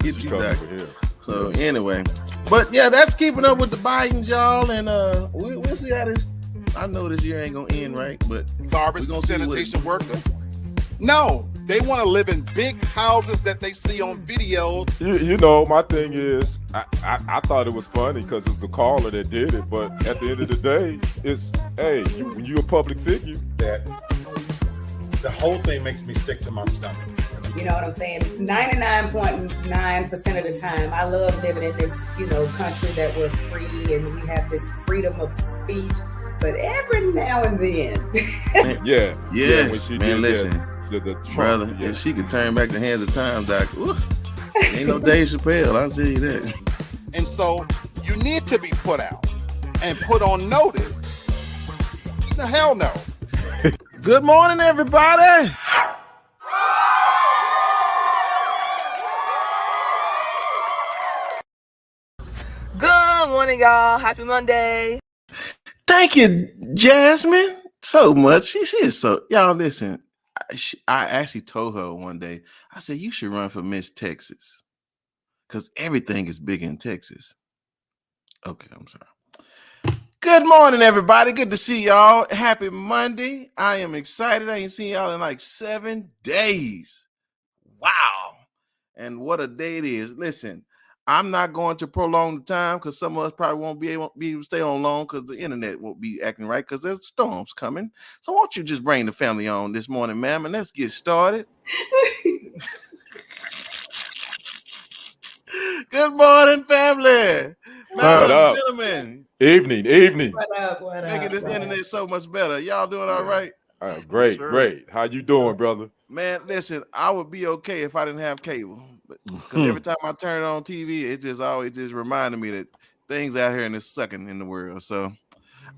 Get you back here. So anyway, but yeah, that's keeping up with the Bidens, y'all, and we'll see how this. I know this year ain't gonna end right, but garbage and sanitation worker. No, they want to live in big houses that they see on videos. You know, my thing is, I thought it was funny because it was the caller that did it, but at the end of the day, it's when you're a public figure. That the whole thing makes me sick to my stomach. You know what I'm saying? 99.9% of the time, I love living in this, country that we're free and we have this freedom of speech. But every now and then, when she man, did listen, the Trump, brother, if she could turn back the hands of time, Doc, ain't no Dave Chappelle, I'll tell you that. And so you need to be put out and put on notice. The hell no. Good morning, everybody. Good morning, y'all. Happy Monday. Thank you, Jasmine, so much. She is so. Y'all listen. I actually told her one day. I said you should run for Miss Texas because everything is big in Texas. Okay, I'm sorry. Good morning, everybody. Good to see y'all. Happy Monday. I am excited. I ain't seen y'all in like 7 days. Wow, and what a day it is. Listen. I'm not going to prolong the time because some of us probably won't be able to stay on long because the internet won't be acting right because there's storms coming. So why don't you just bring the family on this morning, ma'am, and let's get started. Good morning, family. What up? Gentlemen. Evening. What up? Making this internet so much better. Y'all doing all right? Great. How you doing, brother? Man, listen, I would be okay if I didn't have cable. Because every time I turn it on TV, it just always reminded me that things out here in this sucking in the world. So,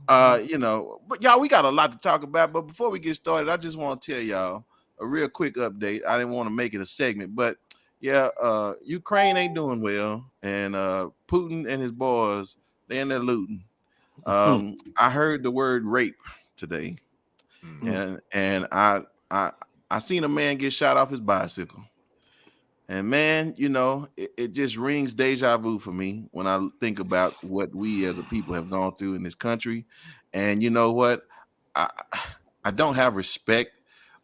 but y'all, we got a lot to talk about. But before we get started, I just want to tell y'all a real quick update. I didn't want to make it a segment, but Ukraine ain't doing well, and Putin and his boys, they in there looting. I heard the word rape today, and I seen a man get shot off his bicycle. And man, it just rings deja vu for me when I think about what we as a people have gone through in this country. And you know what? I don't have respect,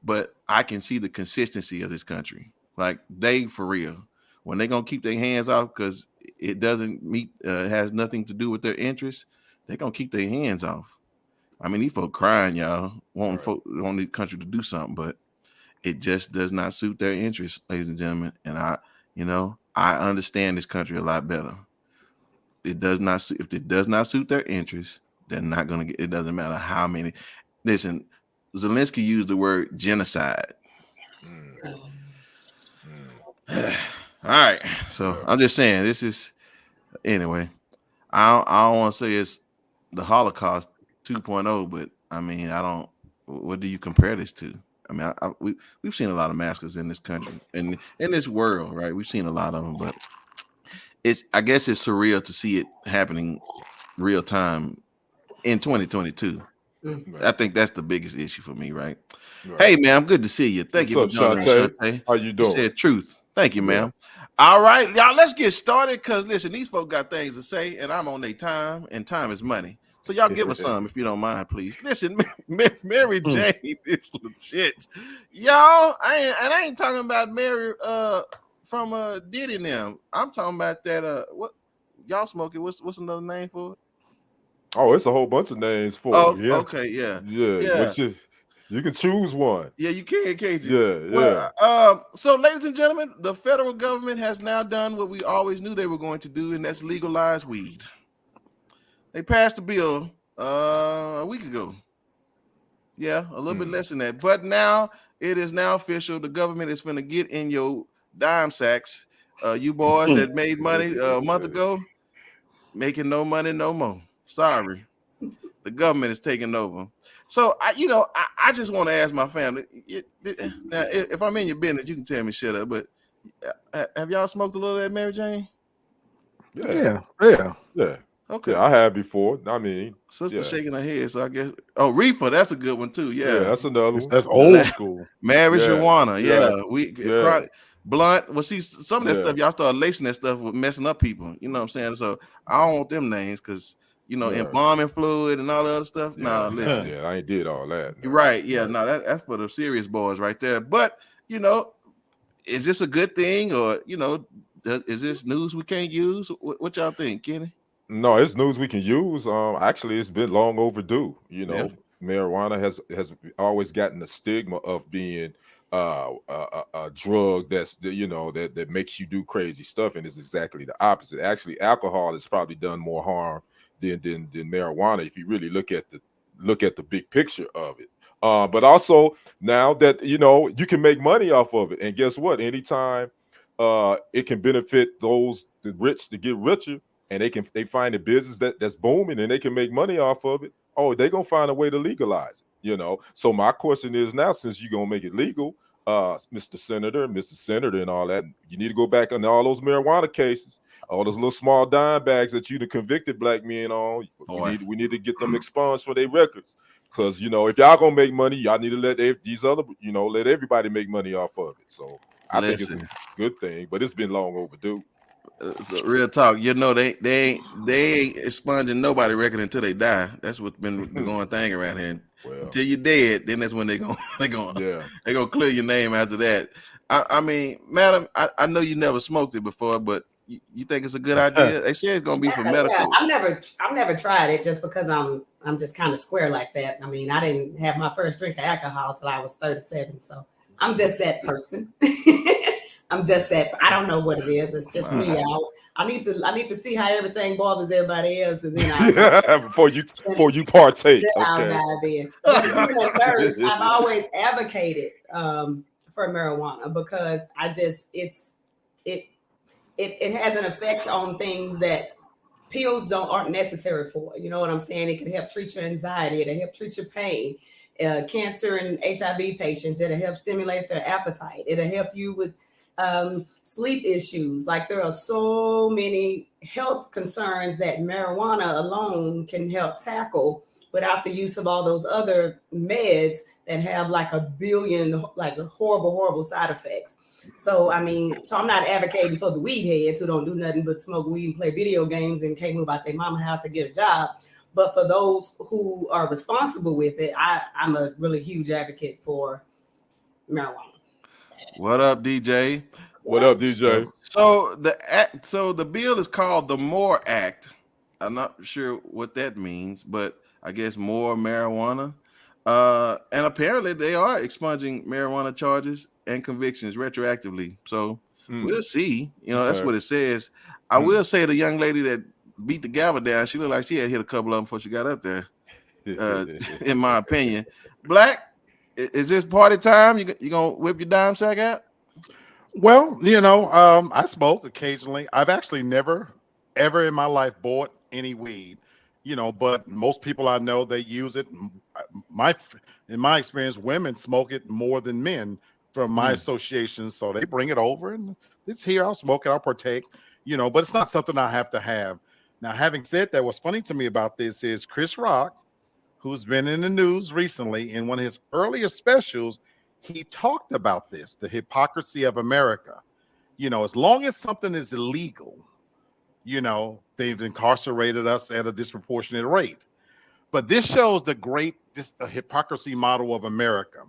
but I can see the consistency of this country. Like they for real. When they're gonna keep their hands off because it doesn't has nothing to do with their interests, they're gonna keep their hands off. I mean, these folk crying, y'all, wanting the country to do something, but it just does not suit their interests, ladies and gentlemen. And I understand this country a lot better. It does not. If it does not suit their interests, they're not going to get. It doesn't matter how many. Listen, Zelensky used the word genocide. All right. So I'm just saying this is. Anyway, I don't want to say it's the Holocaust 2.0, but I mean I don't. What do you compare this to? I mean, we've seen a lot of massacres in this country and in this world, right? We've seen a lot of them, but I guess it's surreal to see it happening real time in 2022. I think that's the biggest issue for me, right? Hey, man, I'm good to see you. Thank you for joining me, Shantae. How you doing? You said truth. Thank you, ma'am. All right, y'all, let's get started because, listen, these folks got things to say, and I'm on their time, and time is money. So y'all give us some if you don't mind, please. Listen, Mary Jane is legit. Y'all, I ain't talking about Mary from Diddy now. I'm talking about that what y'all smoking. What's another name for it? Oh, it's a whole bunch of names for it. Oh, okay, yeah. Which is, you can choose one. Yeah, you can, can't you? Yeah. So, ladies and gentlemen, the federal government has now done what we always knew they were going to do, and that's legalize weed. They passed the bill a week ago. Yeah, a little bit less than that. But now it is now official. The government is going to get in your dime sacks. You boys that made money a month ago, making no money no more. Sorry. The government is taking over. So, I just want to ask my family, now, if I'm in your business, you can tell me shut up, but have y'all smoked a little of that, Mary Jane? Yeah. Okay. Yeah, I have before. I mean, sister shaking her head, so I guess. Oh, reefer, that's a good one too. Yeah, that's another one. That's old school. Marijuana. Yeah. blunt. Well, see, some of that stuff y'all start lacing that stuff with messing up people. You know what I'm saying? So I don't want them names because embalming fluid and all the other stuff. Yeah. Nah, listen. Yeah, I ain't did all that. You're right. Yeah, no, that's for the serious boys right there. But is this a good thing, or is this news we can't use? What y'all think, Kenny? No, it's news we can use. Actually, it's been long overdue. Yeah. Marijuana has always gotten the stigma of being a drug that makes you do crazy stuff, and it's exactly the opposite. Actually, alcohol has probably done more harm than marijuana if you really look at the big picture of it. But also now that you can make money off of it, and guess what? Anytime it can benefit the rich to get richer, and they find a business that's booming and they can make money off of it. Oh, they're gonna find a way to legalize it. So my question is now, since you're gonna make it legal, Mr. Senator and Mrs. Senator and all that, you need to go back on all those marijuana cases, all those little small dime bags that you'd have convicted black men on. We need to get them expunged for their records. Because if y'all gonna make money, y'all need to let let everybody make money off of it. So I think it's a good thing, but it's been long overdue. So real talk, they ain't expunging nobody record until they die. That's what's been the going thing around here. Well, until you're dead, then that's when they're gonna clear your name after that. I mean, madam, I know you never smoked it before, but you think it's a good idea? They say it's gonna be for medical. Yeah, I've never tried it just because I'm just kind of square like that. I mean, I didn't have my first drink of alcohol till I was 37, so I'm just that person. I'm just that. I don't know what it is. It's just me. I need to see how everything bothers everybody else, and then before you partake. Okay. I'll dive in. But being a nurse, I've always advocated for marijuana because it has an effect on things that pills aren't necessary for. You know what I'm saying? It can help treat your anxiety. It'll help treat your pain. Cancer and HIV patients. It'll help stimulate their appetite. It'll help you with sleep issues. Like there are so many health concerns that marijuana alone can help tackle without the use of all those other meds that have like a billion like horrible side effects. So I'm not advocating for the weed heads who don't do nothing but smoke weed and play video games and can't move out their mama house and get a job. But for those who are responsible with it, I'm a really huge advocate for marijuana. What up, DJ? What up, DJ? So the bill is called the MORE Act. I'm not sure what that means, but I guess more marijuana. And apparently they are expunging marijuana charges and convictions retroactively. So we'll see. That's what it says. I will say the young lady that beat the gavel down, she looked like she had hit a couple of them before she got up there. In my opinion. Black, is this party time? You gonna whip your dime sack out? Well, I smoke occasionally. I've actually never, ever in my life bought any weed, but most people I know, they use it. In my experience, women smoke it more than men from my associations. So they bring it over and it's here. I'll smoke it. I'll partake, but it's not something I have to have. Now, having said that, what's funny to me about this is Chris Rock, who's been in the news recently, in one of his earlier specials, he talked about this, the hypocrisy of America. As long as something is illegal, they've incarcerated us at a disproportionate rate. But this shows the great hypocrisy model of America,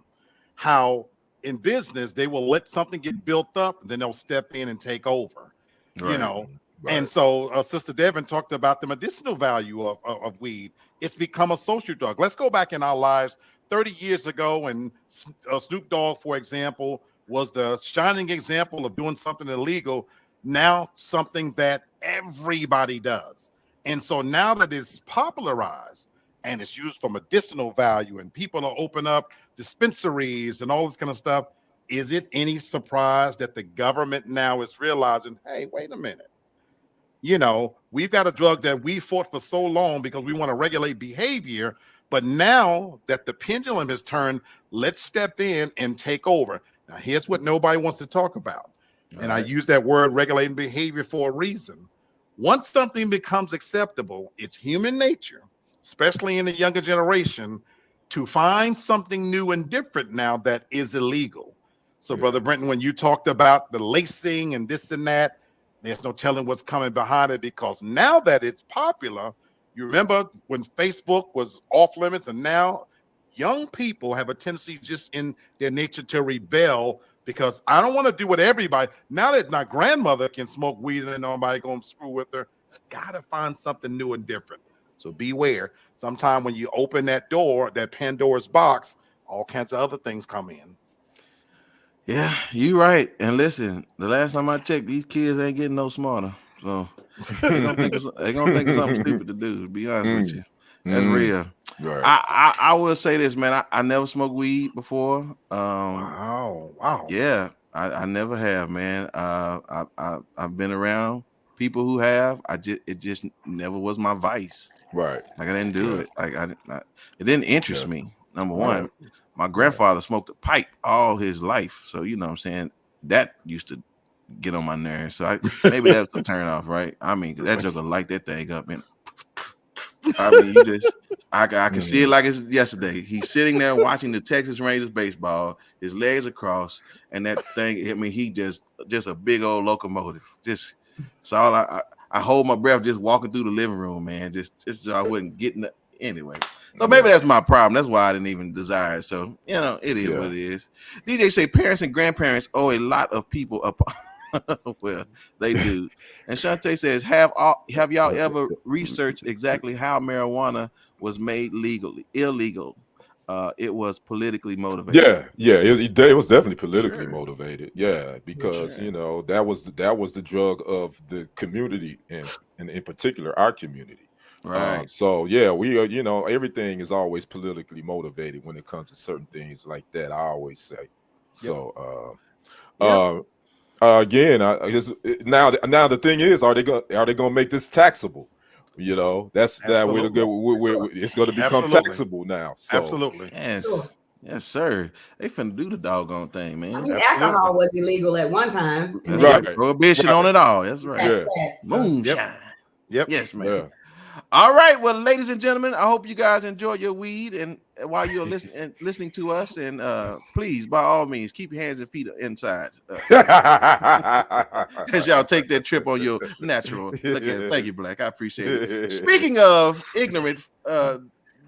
how in business, they will let something get built up, then they'll step in and take over, Right. And so Sister Devin talked about the medicinal value of weed. It's become a social drug. Let's go back in our lives 30 years ago, and Snoop Dogg, for example, was the shining example of doing something illegal. Now something that everybody does. And so now that it's popularized and it's used for medicinal value and people are open up dispensaries and all this kind of stuff, is it any surprise that the government now is realizing, hey, wait a minute. We've got a drug that we fought for so long because we want to regulate behavior. But now that the pendulum has turned, let's step in and take over. Now, here's what nobody wants to talk about. I use that word regulating behavior for a reason. Once something becomes acceptable, it's human nature, especially in the younger generation, to find something new and different now that is illegal. So, Brother Brenton, when you talked about the lacing and this and that, there's no telling what's coming behind it, because now that it's popular, you remember when Facebook was off limits, and now young people have a tendency just in their nature to rebel, because I don't want to do what everybody. Now that my grandmother can smoke weed and nobody going to screw with her, gotta find something new and different. So beware. Sometime when you open that door, that Pandora's box, all kinds of other things come in. Yeah, you right. And listen, the last time I checked, these kids ain't getting no smarter. So they're gonna think of something stupid to do, to be honest with you. That's real. Right. I will say this, man. I never smoked weed before. Wow. Yeah, I never have, man. I've been around people who have. It just never was my vice. Right. Like I didn't do it. Like it didn't interest me. Number one. My grandfather smoked a pipe all his life. So, you know what I'm saying? That used to get on my nerves. So maybe that's a turn off, right? I mean, that joker light that thing up. And I mean, I can see it like it's yesterday. He's sitting there watching the Texas Rangers baseball, his legs across, and that thing, I mean, he just a big old locomotive. Just, so all I hold my breath just walking through the living room, man. Just so I wasn't getting the, anyway. So maybe that's my problem. That's why I didn't even desire it. So, you know, it is what it is. DJ say parents and grandparents owe a lot of people up. Well, they do. And Shantae says, have y'all ever researched exactly how marijuana was made illegal? It was politically motivated. It was definitely politically motivated. Yeah, because you know that was the drug of the community, and in particular our community. Right. So yeah, we are, you know, everything is always politically motivated when it comes to certain things like that. I always say. So again, now the thing is, are they gonna make this taxable? You know, that's Absolutely. that we're it's going to become taxable now. So absolutely, yes, sir. They finna do the doggone thing, man. I mean, alcohol was illegal at one time. And right. Prohibition on it all. That's right. Moonshine. Yep. Yes, man. Yeah. All right, well, ladies and gentlemen, I hope you guys enjoy your weed, and while you're listening to us, and please, by all means, keep your hands and feet inside as y'all take that trip on your natural. Thank you, Black. I appreciate it. Speaking of ignorant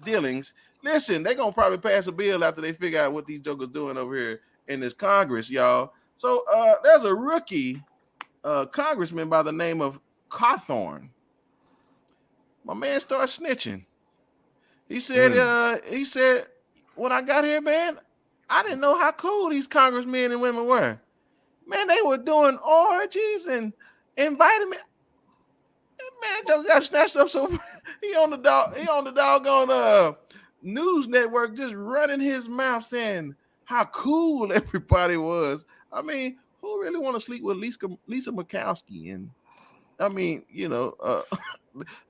dealings, listen, they're gonna probably pass a bill after they figure out what these jokers doing over here in this Congress, y'all. So there's a rookie congressman by the name of Cawthorn. My man started snitching. He said, when I got here, man, I didn't know how cool these congressmen and women were. Man, they were doing orgies and inviting me. Man, just got snatched up. So he on the doggone news network, just running his mouth saying how cool everybody was. I mean, who really want to sleep with Lisa Murkowski? And I mean, you know,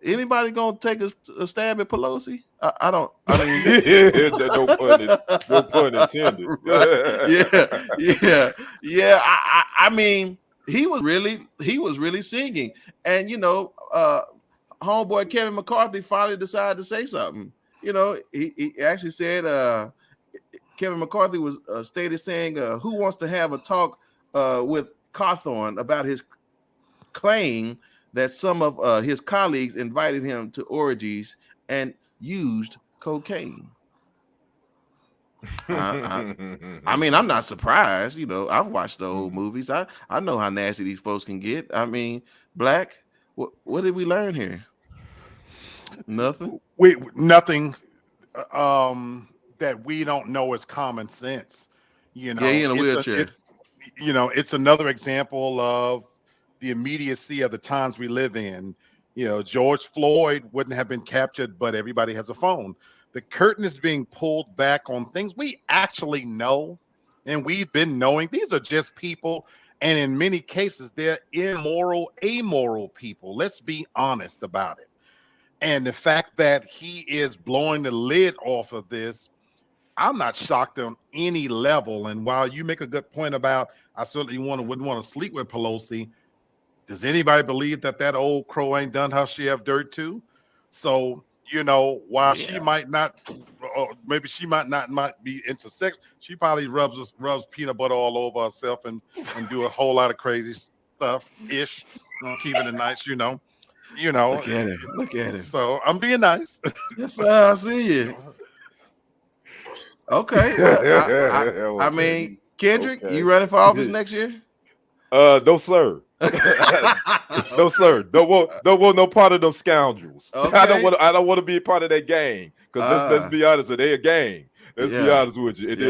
anybody gonna take a stab at Pelosi? I don't. No pun intended. Yeah. I mean, he was really singing, and you know, homeboy Kevin McCarthy finally decided to say something. You know, he actually said, Kevin McCarthy was stated saying, "Who wants to have a talk with Cawthorn about his claim that some of his colleagues invited him to orgies and used cocaine." I mean, I'm not surprised. You know, I've watched the old movies. I know how nasty these folks can get. I mean, Black, what did we learn here? Nothing. Nothing that we don't know is common sense. You know, in a wheelchair. It's another example of the immediacy of the times we live in. You know, George Floyd wouldn't have been captured, but everybody has a phone. The curtain is being pulled back on things we actually know, and we've been knowing. These are just people, and in many cases, they're immoral, amoral people. Let's be honest about it. And the fact that he is blowing the lid off of this, I'm not shocked on any level. And while you make a good point about, I certainly wouldn't want to sleep with Pelosi, does anybody believe that old crow ain't done her share of dirt too? So while she might not, maybe she might be into sex, she probably rubs peanut butter all over herself and do a whole lot of crazy stuff ish, keeping it nice, Look at him. Look at him. So I'm being nice. Yes, sir. I see you. Okay. Well, I mean, Kendrick, you running for office next year? No, sir. No, sir. Don't want no part of them scoundrels. Okay. I don't want to be a part of that gang. Because let's be honest with you, they a gang. Let's be honest with you. And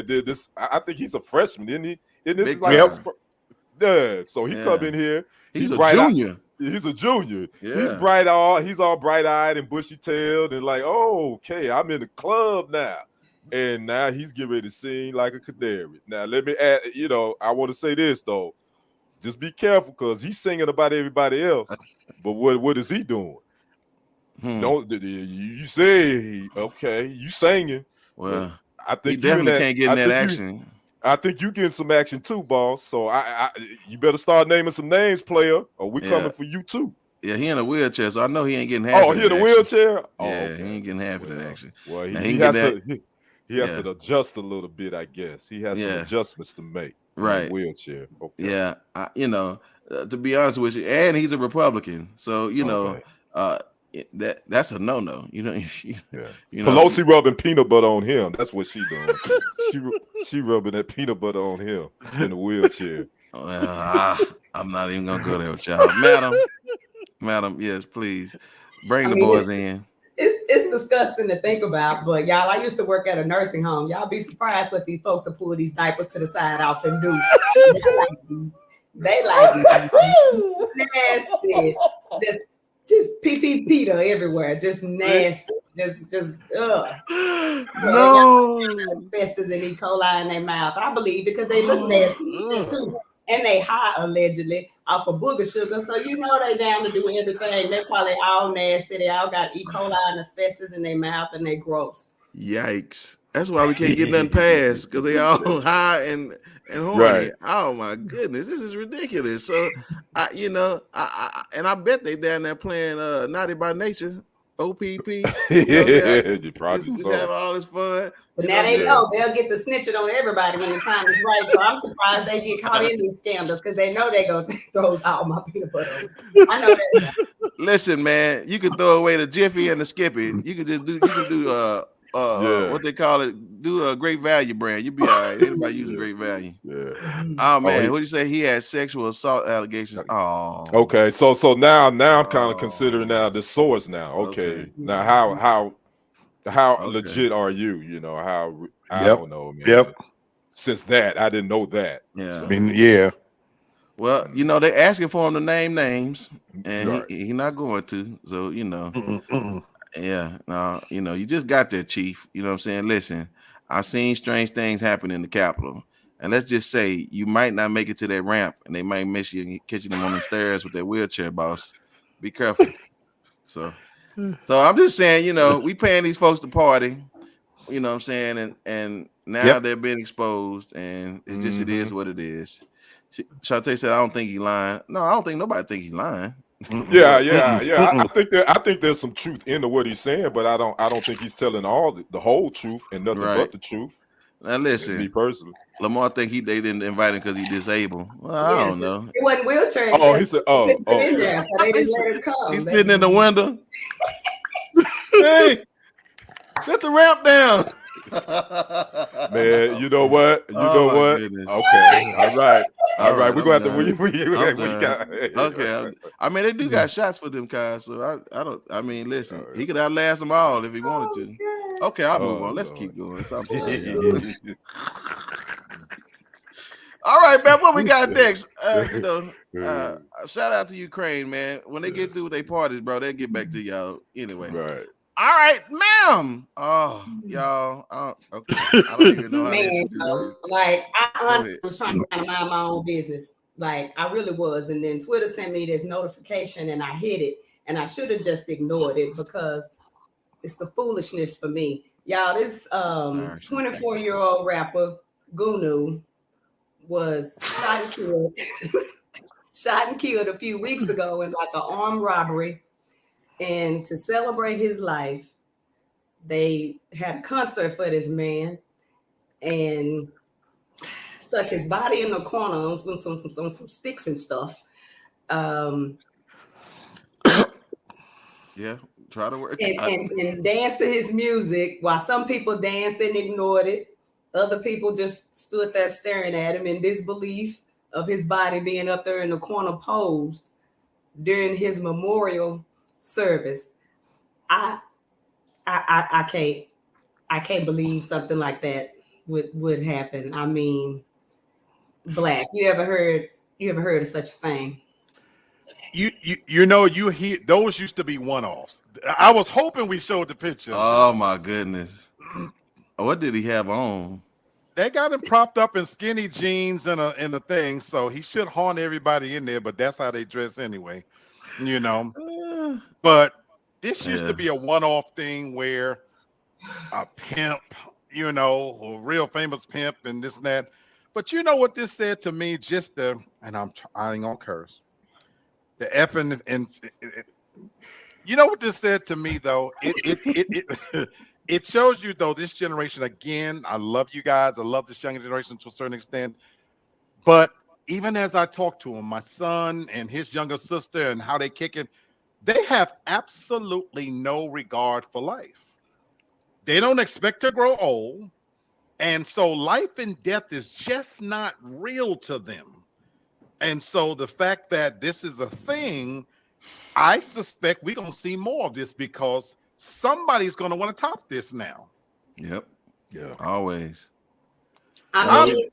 then this, I think he's a freshman, isn't he? Isn't this like so he come in here. He's a junior. He's a junior. Yeah. He's all bright-eyed and bushy-tailed and like, oh, okay, I'm in the club now. And now he's getting ready to sing like a canary. Now, let me add, I want to say this, though. Just be careful because he's singing about everybody else. But what is he doing? Don't you say, okay, you singing. Well, I think he definitely can't get in that action. I think you getting some action too, boss. So you better start naming some names, player, or we coming for you too. Yeah, he in a wheelchair, so I know he ain't getting half. Oh, he in a wheelchair? Yeah, okay. He ain't getting half of that action. Well, he has to adjust a little bit, I guess. He has some adjustments to make. Right, wheelchair. Okay. Yeah, to be honest with you, and he's a Republican, so that's a no. Pelosi rubbing peanut butter on him. That's what she doing. she rubbing that peanut butter on him in the wheelchair. I'm not even gonna go there with y'all, madam. Yes, please bring the boys in. It's disgusting to think about, but y'all, I used to work at a nursing home. Y'all be surprised what these folks will pull these diapers to the side off and do. They like nasty. Just pee Peter everywhere. Just nasty. Just ugh. No. Asbestos and E. coli in their mouth. I believe because they look nasty too. And they high allegedly off of booger sugar. So they down to do everything. They're probably all nasty. They all got E. coli and asbestos in their mouth and they gross. Yikes. That's why we can't get nothing passed, because they all high and horny. Right. Oh my goodness, this is ridiculous. So I bet they down there playing Naughty by Nature. OPP. You probably just have all this fun. But now they know they'll get to snitch it on everybody when the time is right. So I'm surprised they get caught in these scandals because they know they're gonna take those out my peanut butter. I know that. Listen, man, you can throw away the Jiffy and the Skippy. You can just do what they call it, do a Great Value brand. You'll be all right. Anybody using Great Value. Yeah. Oh man, what do you say? He had sexual assault allegations. Oh. Okay, so now I'm kind of considering now the source now. Okay. Now how legit are you? How I don't know, man. Yep. Since that, I didn't know that. Yeah. So. I mean, yeah. Well, they're asking for him to name names, and he not going to. So yeah, no, you just got there, Chief. You know what I'm saying? Listen, I've seen strange things happen in the Capitol. And let's just say you might not make it to that ramp and they might miss you and catch them on the stairs with their wheelchair, boss. Be careful. So I'm just saying, we paying these folks to party, you know what I'm saying? And now they're being exposed and it's just, it is what it is. Shantae said, I don't think he's lying. No, I don't think nobody think he's lying. Yeah. I think there's some truth into what he's saying, but I don't think he's telling the whole truth and nothing but the truth. Now listen, me personally, Lamar think they didn't invite him because he's disabled. Well, I don't know. It wasn't wheelchair. He said, in there, so they didn't let him come. He's sitting in the window. Hey, let the ramp down. Man, you know what? Goodness. Okay, all right. We're gonna have to. Okay. I mean, they do got shots for them guys, so I don't. I mean, listen, he could outlast them all if he wanted to. Okay, I'll move on. Let's keep going. All right, man. What we got next? Shout out to Ukraine, man. When they get through with their parties, bro, they'll get back to y'all anyway. Right. All right, ma'am. Oh, y'all. Okay. I don't even know how to introduce you. Like, I was trying to mind my own business. Like, I really was. And then Twitter sent me this notification and I hit it. And I should have just ignored it because it's the foolishness for me. Y'all, this 24-year-old rapper, Goonew, was shot and killed a few weeks ago in like an armed robbery. And to celebrate his life, they had a concert for this man and stuck his body in the corner with some sticks and stuff. Yeah, try to work. And danced to his music while some people danced and ignored it. Other people just stood there staring at him in disbelief of his body being up there in the corner posed during his memorial service. I can't believe something like that would happen. I mean, Black, you ever heard of such a thing? You know, you hear those used to be one-offs. I was hoping we showed the picture. Oh my goodness. What did he have on? They got him propped up in skinny jeans and a thing, so he should haunt everybody in there, but that's how they dress anyway, you know. But this used to be a one-off thing where a pimp, you know, a real famous pimp and this and that. But you know what this said to me? Just the, and I ain't gonna curse. The effing and you know what this said to me though? It shows you though this generation again. I love you guys. I love this younger generation to a certain extent. But even as I talk to them, my son and his younger sister and how they kick it, they have absolutely no regard for life. They don't expect to grow old. And so life and death is just not real to them. And so the fact that this is a thing, I suspect we're going to see more of this because somebody's going to want to top this now. Yep. Yeah. Always. I mean,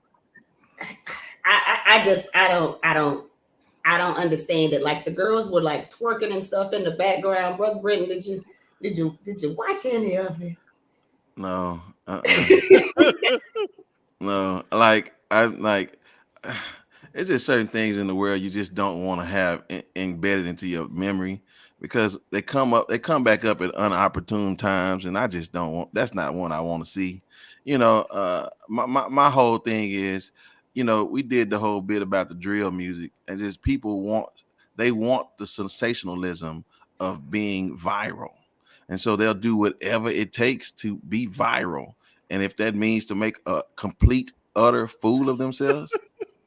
I don't understand it. Like the girls were like twerking and stuff in the background. Brother Britton, did you watch any of it? No. No. It's just certain things in the world you just don't want to have embedded into your memory because they come back up at unopportune times, and I just don't want. That's not one I want to see. You know, my whole thing is, you know, we did the whole bit about the drill music, and just people want the sensationalism of being viral, and so they'll do whatever it takes to be viral, and if that means to make a complete utter fool of themselves,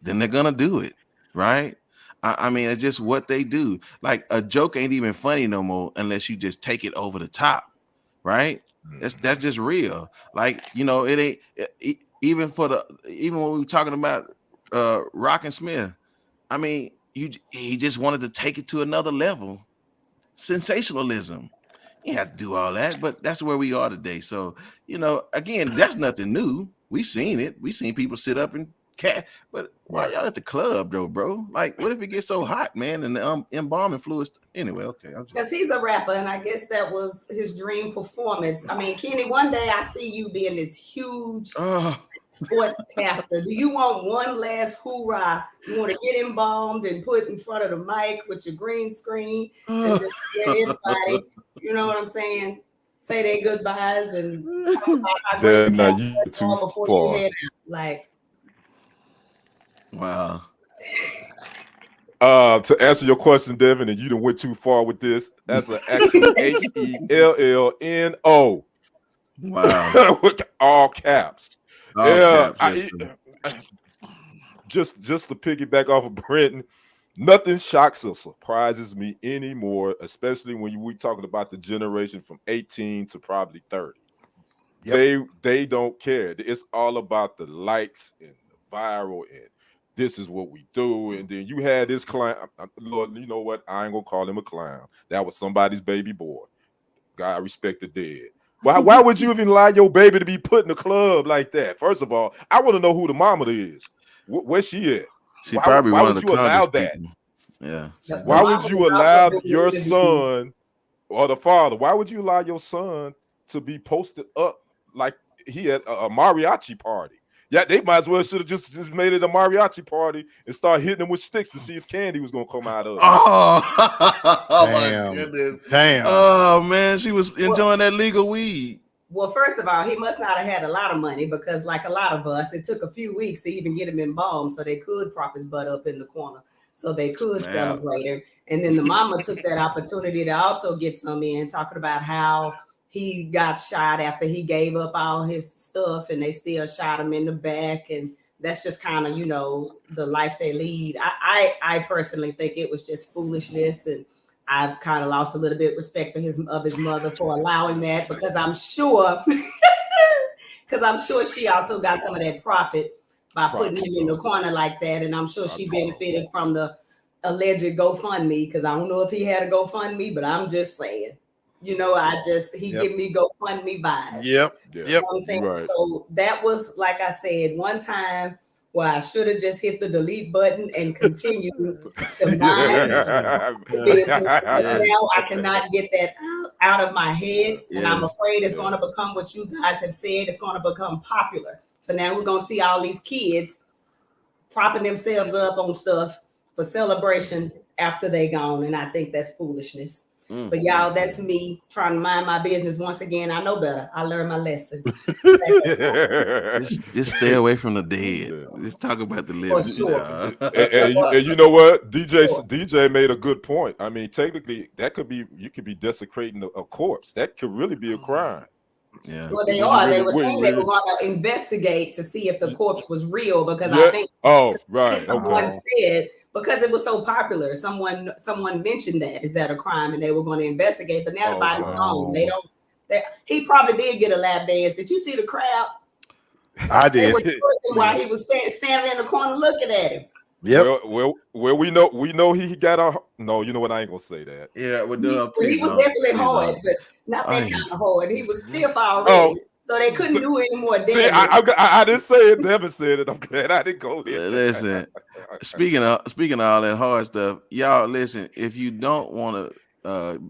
then they're gonna do it, right? I mean, it's just what they do. Like a joke ain't even funny no more unless you just take it over the top, right? That's just real. Like, you know, it ain't even when we were talking about Rock and Smith. I mean, he just wanted to take it to another level. Sensationalism. You have to do all that, but that's where we are today. So, you know, again, that's nothing new. We seen it. We seen people sit up and but why y'all at the club though, bro? Like, what if it gets so hot, man, and the embalming fluids? Anyway, okay. Because he's a rapper, and I guess that was his dream performance. I mean, Kenny, one day I see you being this huge sportscaster. Do you want one last hoorah? You want to get embalmed and put in front of the mic with your green screen and just get everybody, you know what I'm saying? Say their goodbyes and talk about how great you too before far. you head out. Like, wow. To answer your question, Devin, and you done went too far with this. That's an actual HELLNO. Wow. With all caps. Just to piggyback off of Brenton, nothing shocks or surprises me anymore, especially when we talking about the generation from 18 to probably 30. Yep. They don't care. It's all about the likes and the viral and this is what we do. And then you had this clown. Lord, you know what? I ain't gonna call him a clown. That was somebody's baby boy. God respect the dead. Why would you even allow your baby to be put in a club like that? First of all, I want to know who the mama is. Where's she at? She probably why one would of the you allow people. that? Yeah. Why would you allow your son or the father? Why would you allow your son to be posted up like he had a mariachi party? Yeah, they might as well should have just made it a mariachi party and start hitting them with sticks to see if candy was gonna come out of it. Oh my goodness. Damn. Oh man, she was enjoying that legal weed. Well, first of all, he must not have had a lot of money because, like a lot of us, it took a few weeks to even get him embalmed so they could prop his butt up in the corner. so they could Snap. celebrate her. And then the mama took that opportunity to also get some in, talking about how he got shot after he gave up all his stuff and they still shot him in the back. And that's just kind of, the life they lead. I personally think it was just foolishness, and I've kind of lost a little bit of respect for his mother for allowing that, because I'm sure she also got some of that profit by putting him in the corner like that. And I'm sure she benefited from the alleged GoFundMe, because I don't know if he had a GoFundMe, but I'm just saying, he give me GoFundMe vibes. Yep. You know what I'm saying? Right. So that was, like I said, one time where I should have just hit the delete button and continued to mind business. But now I cannot get that out of my head. And I'm afraid it's going to become what you guys have said. It's going to become popular. So now we're going to see all these kids propping themselves up on stuff for celebration after they gone. And I think that's foolishness. But y'all, that's me trying to mind my business. Once again, I know better. I learned my lesson. Just stay away from the dead. Just talk about the living. For sure. And you know what? DJ made a good point. I mean, technically, you could be desecrating a corpse. That could really be a crime. Yeah. Well, they are. They were saying they were going to investigate to see if the corpse was real, because I think someone said, because it was so popular, someone mentioned that, is that a crime, and they were going to investigate. But now the body's gone. They don't. He probably did get a lap dance. Did you see the crowd? I did. While he was standing in the corner looking at him. Yep. Well, we know he got a. No, you know what? I ain't gonna say that. Yeah, he was definitely hard, but not that kind of hard. He was stiff already. So they couldn't do any more damage. See, I didn't say it. Devin said it. I'm glad I didn't go there. Listen, speaking of all that hard stuff, y'all, listen. If you don't want to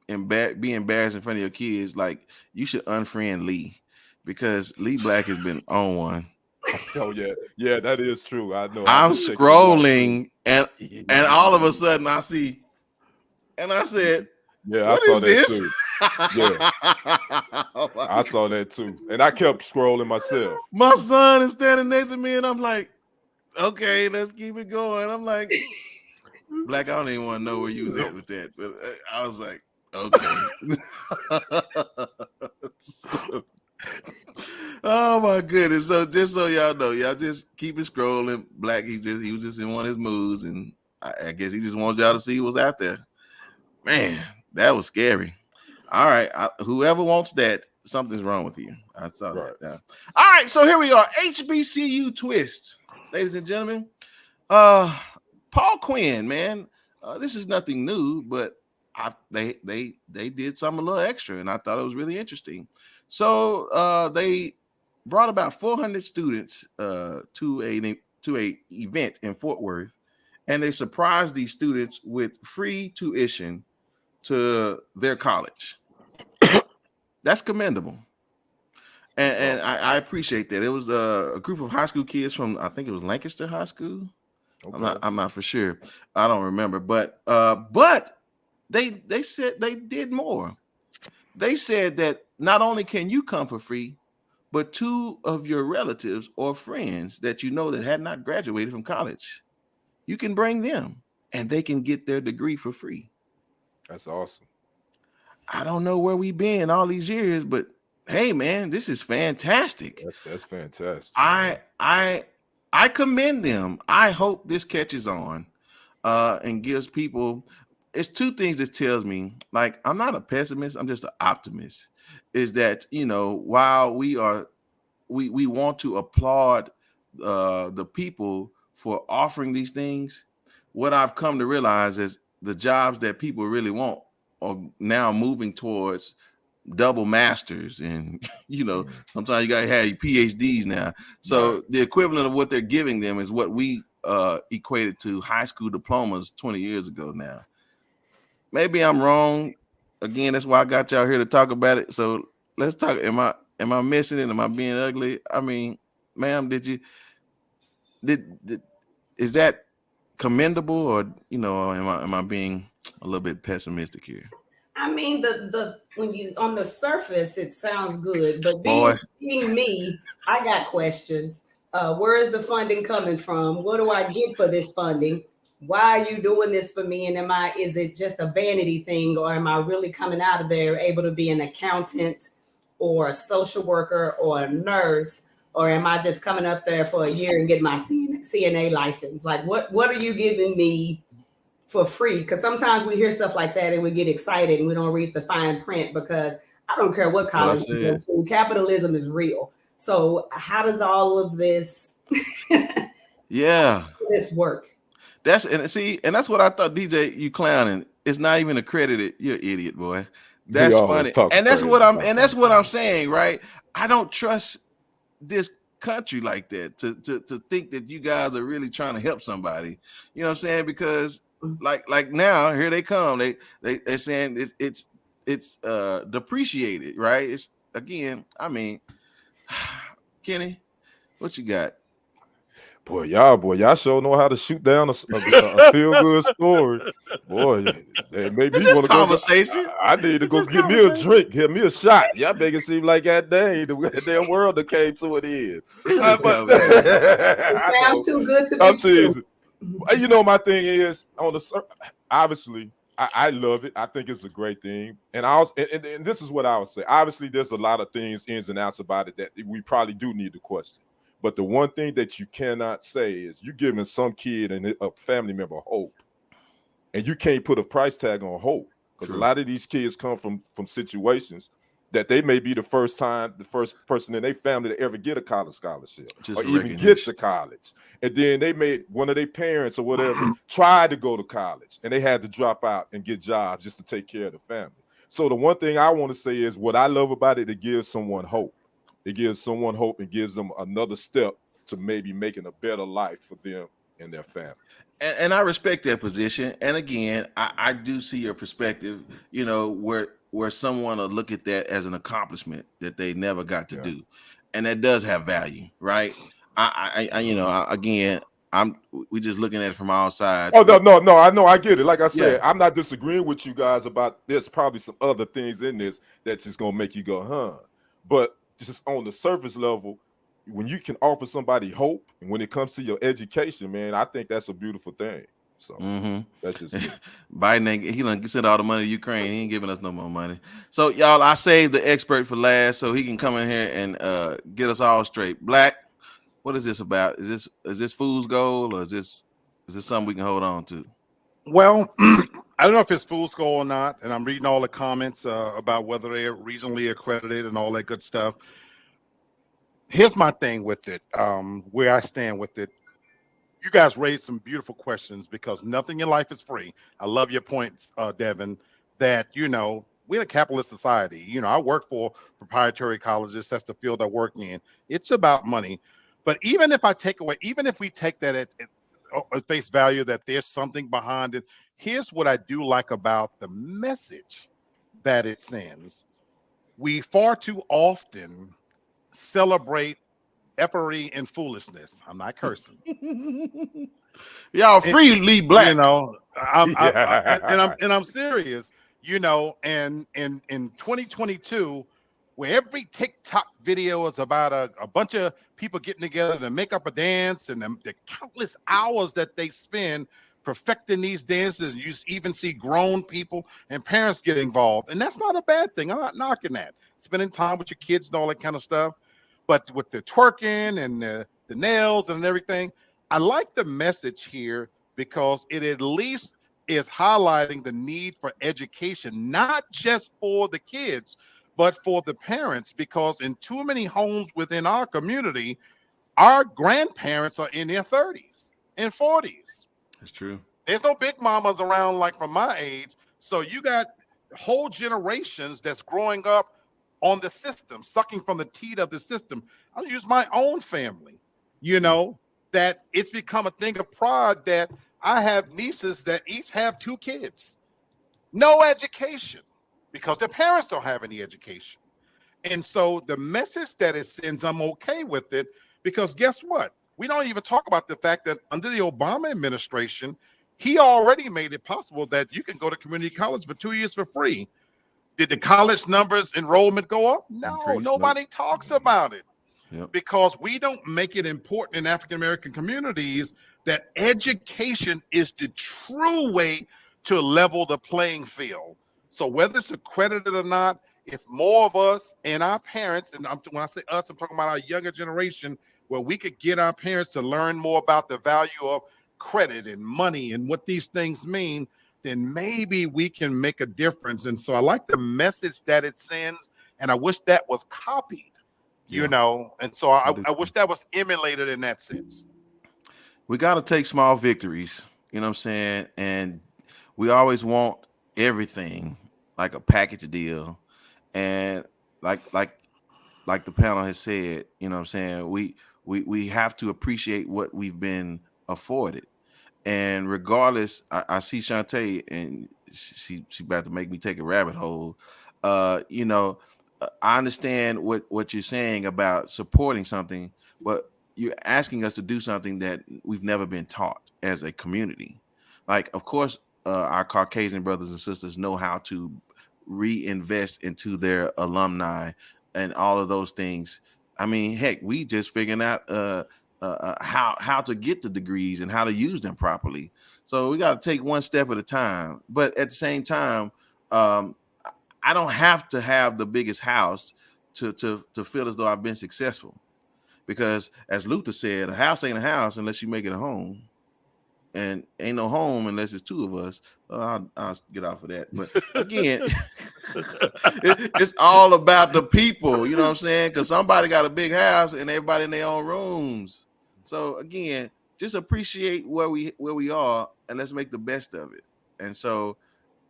be embarrassed in front of your kids, like, you should unfriend Lee, because Lee Black has been on one. Oh yeah, that is true. I know. I'm scrolling and all of a sudden I see, and I said, "Yeah, I saw that too." Yeah, I saw that too, and I kept scrolling myself. My son is standing next to me, and I'm like, "Okay, let's keep it going." I'm like, "Black, I don't even want to know where you was at with that," but I was like, "Okay." Oh my goodness! So just so y'all know, y'all just keep it scrolling. Black, he was just in one of his moods, and I guess he just wanted y'all to see what's out there. Man, that was scary. All right, whoever wants that, something's wrong with you. I saw that. All right, so here we are, HBCU twist, ladies and gentlemen. Paul Quinn, man, this is nothing new, but they did something a little extra, and I thought it was really interesting. So they brought about 400 students to a event in Fort Worth, and they surprised these students with free tuition to their college. That's commendable, and I appreciate that. It was a group of high school kids from, I think it was Lancaster High School. Okay. I'm not for sure. I don't remember, but they said they did more. They said that not only can you come for free, but 2 of your relatives or friends that you know that had not graduated from college, you can bring them and they can get their degree for free. That's awesome. I don't know where we've been all these years, but hey, man, this is fantastic. That's fantastic. I commend them. I hope this catches on and gives people. It's 2 things this tells me. Like, I'm not a pessimist, I'm just an optimist. Is that, while we want to applaud the people for offering these things, what I've come to realize is the jobs that people really want are now moving towards double masters, and sometimes you gotta have your PhDs now. So the equivalent of what they're giving them is what we equated to high school diplomas 20 years ago now. Maybe I'm wrong. Again, that's why I got y'all here to talk about it. So let's talk. Am I missing it? Am I being ugly? I mean, ma'am, is that commendable, or am I being a little bit pessimistic here? I mean, when you on the surface it sounds good, but being me, I got questions. Where is the funding coming from? What do I get for this funding? why are you doing this for me? And is it just a vanity thing, or am I really coming out of there able to be an accountant or a social worker or a nurse? Or am I just coming up there for a year and getting my CNA license? Like, what are you giving me for free? Because sometimes we hear stuff like that and we get excited and we don't read the fine print, because I don't care what college you go to, capitalism is real. So how does all of this this work? That's what I thought, DJ, you clowning. It's not even accredited. You're an idiot, boy. That's funny. And that's what I'm saying, right? I don't trust this country like that to think that you guys are really trying to help somebody. You know what I'm saying? Because like now here they come. They're saying it's depreciated, right? It's again, I mean, Kenny, what you got? Boy, y'all sure know how to shoot down a feel good story. Boy, it made me want to go. I need to go get me a drink, get me a shot. Y'all make it seem like that dang the damn world that came to an end. It sounds too good to be true. You know, my thing is obviously I love it. I think it's a great thing. And and this is what I would say. Obviously, there's a lot of things, ins and outs about it that we probably do need to question. But the one thing that you cannot say is you're giving some kid and a family member hope. And you can't put a price tag on hope, because a lot of these kids come from situations that they may be the first person in their family to ever get a college scholarship or even get to college. And then they made one of their parents or whatever try to go to college and they had to drop out and get jobs just to take care of the family. So the one thing I want to say is what I love about it gives someone hope. It gives someone hope and gives them another step to maybe making a better life for them and their family. And I respect that position. And again, I do see your perspective, you know, where someone will look at that as an accomplishment that they never got to do. And that does have value, right? We just looking at it from all sides. Oh, no, I know, I get it. Like I said, I'm not disagreeing with you guys about there's probably some other things in this that's just going to make you go, huh? But just on the surface level, when you can offer somebody hope, and when it comes to your education, man, I think that's a beautiful thing. So that's just me. Biden he done sent all the money to Ukraine. He ain't giving us no more money. So y'all, I saved the expert for last so he can come in here and get us all straight. Black, what is this about? Is this fool's gold, or is this something we can hold on to? Well, I don't know if it's fool's gold or not, and I'm reading all the comments about whether they're regionally accredited and all that good stuff. Here's my thing with it, where I stand with it. You guys raised some beautiful questions because nothing in life is free. I love your points, Devin, that, you know, we're a capitalist society. You know, I work for proprietary colleges. That's the field I work in. It's about money. But even if we take that at face value, that there's something behind it, here's what I do like about the message that it sends. We far too often celebrate effery and foolishness. I'm not cursing. Y'all freely black. You know, I'm serious. You know, and in 2022, where every TikTok video is about a bunch of people getting together to make up a dance, and the countless hours that they spend perfecting these dances. You even see grown people and parents get involved, and that's not a bad thing. I'm not knocking that. Spending time with your kids and all that kind of stuff. But with the twerking and the nails and everything, I like the message here because it at least is highlighting the need for education, not just for the kids, but for the parents, because in too many homes within our community, our grandparents are in their 30s and 40s. That's true. There's no big mamas around like from my age. So you got whole generations that's growing up on the system, sucking from the teat of the system. I'll use my own family, you know, that it's become a thing of pride that I have nieces that each have 2 kids. No education because their parents don't have any education. And so the message that it sends, I'm okay with it because guess what? We don't even talk about the fact that under the Obama administration, he already made it possible that you can go to community college for 2 years for free. Did the college numbers enrollment go up? No, nobody talks about it because we don't make it important in African-American communities that education is the true way to level the playing field. So whether it's accredited or not, if more of us and our parents, and when I say us, I'm talking about our younger generation, where we could get our parents to learn more about the value of credit and money and what these things mean, then maybe we can make a difference. And so I like the message that it sends, and I wish that was copied, you know. And so I wish that was emulated in that sense. We got to take small victories, you know what I'm saying? And we always want everything like a package deal. And like the panel has said, you know what I'm saying? We have to appreciate what we've been afforded. And regardless, I see Shantae, and she about to make me take a rabbit hole. You know, I understand what you're saying about supporting something, but you're asking us to do something that we've never been taught as a community. Like, of course, our Caucasian brothers and sisters know how to reinvest into their alumni and all of those things. I mean, heck, we just figuring out how to get the degrees and how to use them properly. So we got to take one step at a time. But at the same time, I don't have to have the biggest house to feel as though I've been successful. Because as Luther said, a house ain't a house unless you make it a home. And ain't no home unless it's two of us. I'll get off of that. But again, it's all about the people, you know what I'm saying? Because somebody got a big house and everybody in their own rooms. So again, just appreciate where we are and let's make the best of it. And so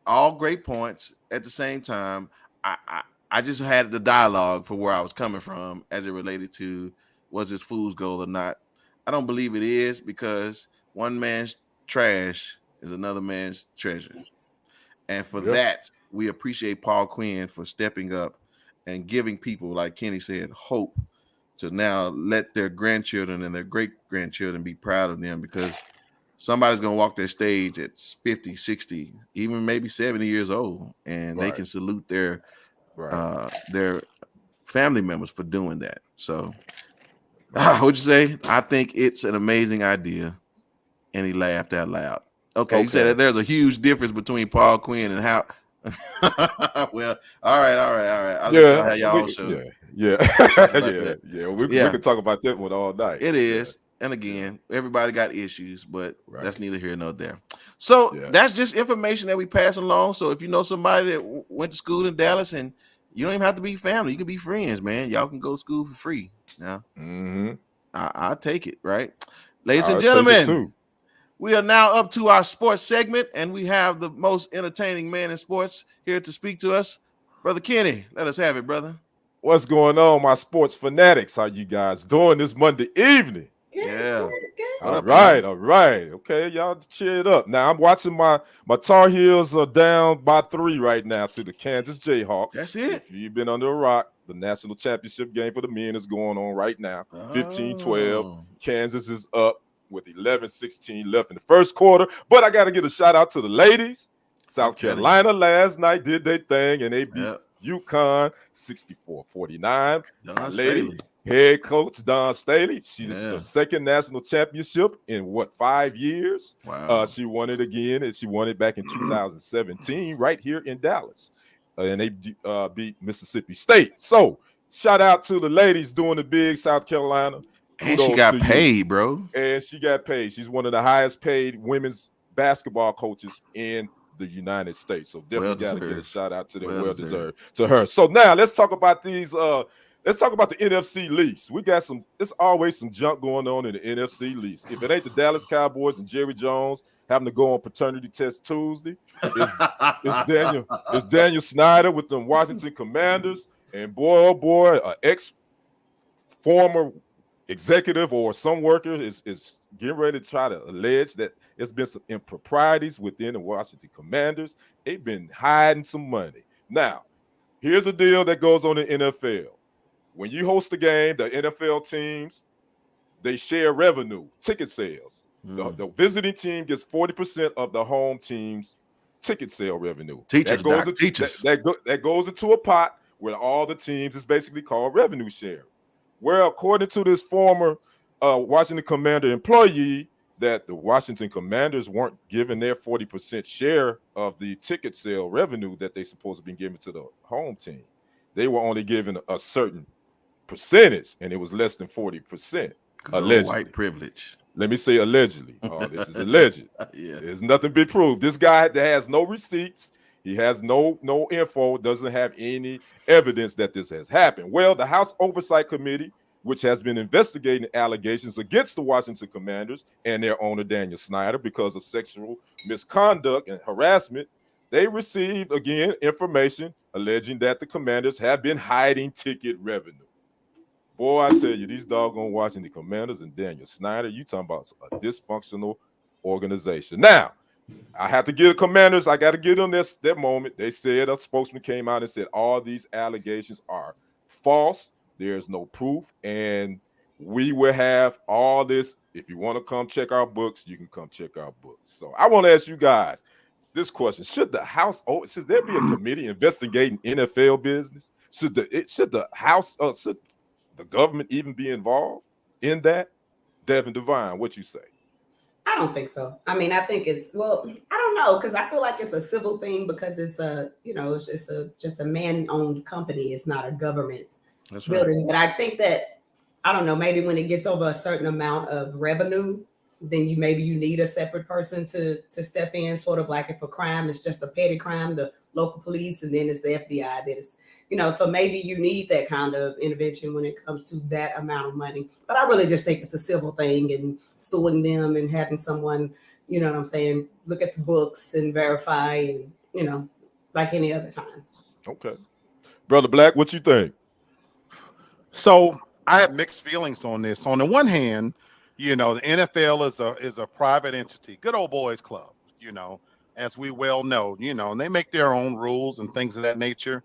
all great points. At the same time, I just had the dialogue for where I was coming from as it related to was this fool's goal or not. I don't believe it is, because one man's trash is another man's treasure. And for that, we appreciate Paul Quinn for stepping up and giving people, like Kenny said, hope to now let their grandchildren and their great-grandchildren be proud of them, because somebody's going to walk their stage at 50, 60, even maybe 70 years old, and they can salute their family members for doing that. So what'd you say? I think it's an amazing idea. And he laughed out loud. Okay. You said that there's a huge difference between Paul Quinn and how. Well, all right. I'll let y'all have your own show. We can talk about that one all night. It is. And again, everybody got issues, but that's neither here nor there. So that's just information that we pass along. So if you know somebody that went to school in Dallas, and you don't even have to be family, you can be friends, man. Y'all can go to school for free. Now, I'll take it, right? Ladies and gentlemen, we are now up to our sports segment, and we have the most entertaining man in sports here to speak to us. Brother Kenny, let us have it, brother. What's going on, my sports fanatics? How you guys doing this Monday evening? Good. All right. Okay, y'all cheer it up. Now I'm watching my Tar Heels are down by 3 right now to the Kansas Jayhawks. That's it. If you've been under a rock, the national championship game for the men is going on right now. 15-12. Kansas is up with 11-16 left in the first quarter. But I got to give a shout out to the ladies. South Carolina last night did their thing, and they beat UConn 64-49. My lady, head coach Don Staley. She's her second national championship in 5 years? Wow. She won it again, and she won it back in 2017 right here in Dallas. And they beat Mississippi State. So shout out to the ladies doing the big South Carolina. And she got paid, bro. And she got paid. She's one of the highest paid women's basketball coaches in the United States. So definitely got to get a shout out to them. Well deserved to her. So now let's talk about these. Let's talk about the NFC lease. We got there's always some junk going on in the NFC lease. If it ain't the Dallas Cowboys and Jerry Jones having to go on paternity test Tuesday, it's Daniel Snyder with them Washington Commanders. And boy, oh boy, an ex-former executive or some worker is getting ready to try to allege that there's been some improprieties within the Washington Commanders. They've been hiding some money. Now, here's a deal that goes on in the NFL. When you host a game, the NFL teams, they share revenue, ticket sales. The visiting team gets 40% of the home team's ticket sale revenue. That goes into a pot where all the teams is basically called revenue share. Where according to this former Washington Commander employee, that the Washington Commanders weren't given their 40% share of the ticket sale revenue that they supposed to be given to the home team. They were only given a certain percentage, and it was less than 40%. Good old Allegedly. white privilege. Let me say allegedly. This is alleged. Yeah. There's nothing been proved. This guy that has no receipts, he has no info, doesn't have any evidence that this has happened. Well, the House Oversight Committee, which has been investigating allegations against the Washington Commanders and their owner Daniel Snyder because of sexual misconduct and harassment, they received again information alleging that the Commanders have been hiding ticket revenue. Boy, I tell you, these doggone Washington Commanders and Daniel Snyder, you talking about a dysfunctional organization. Now, I have to give the Commanders, I got to give them that moment. They said, a spokesman came out and said, all these allegations are false. There's no proof. And we will have all this. If you want to come check our books, you can come check our books. So I want to ask you guys this question. Should there be a committee investigating NFL business? Should the government even be involved in that? Devin Devine, what you say? I don't think so. I mean, I think I don't know, because I feel like it's a civil thing because it's just a man-owned company. It's not a government building. But I think that, I don't know, maybe when it gets over a certain amount of revenue, then you need a separate person to step in, sort of like if a crime is just a petty crime, the local police, and then it's the FBI that is, so maybe you need that kind of intervention when it comes to that amount of money. But I really just think it's a civil thing, and suing them and having someone, you know what I'm saying, look at the books and verify, and, like any other time. Okay. Brother Black, what you think? So I have mixed feelings on this. On the one hand, the NFL is a private entity, good old boys club, as we well know, and they make their own rules and things of that nature.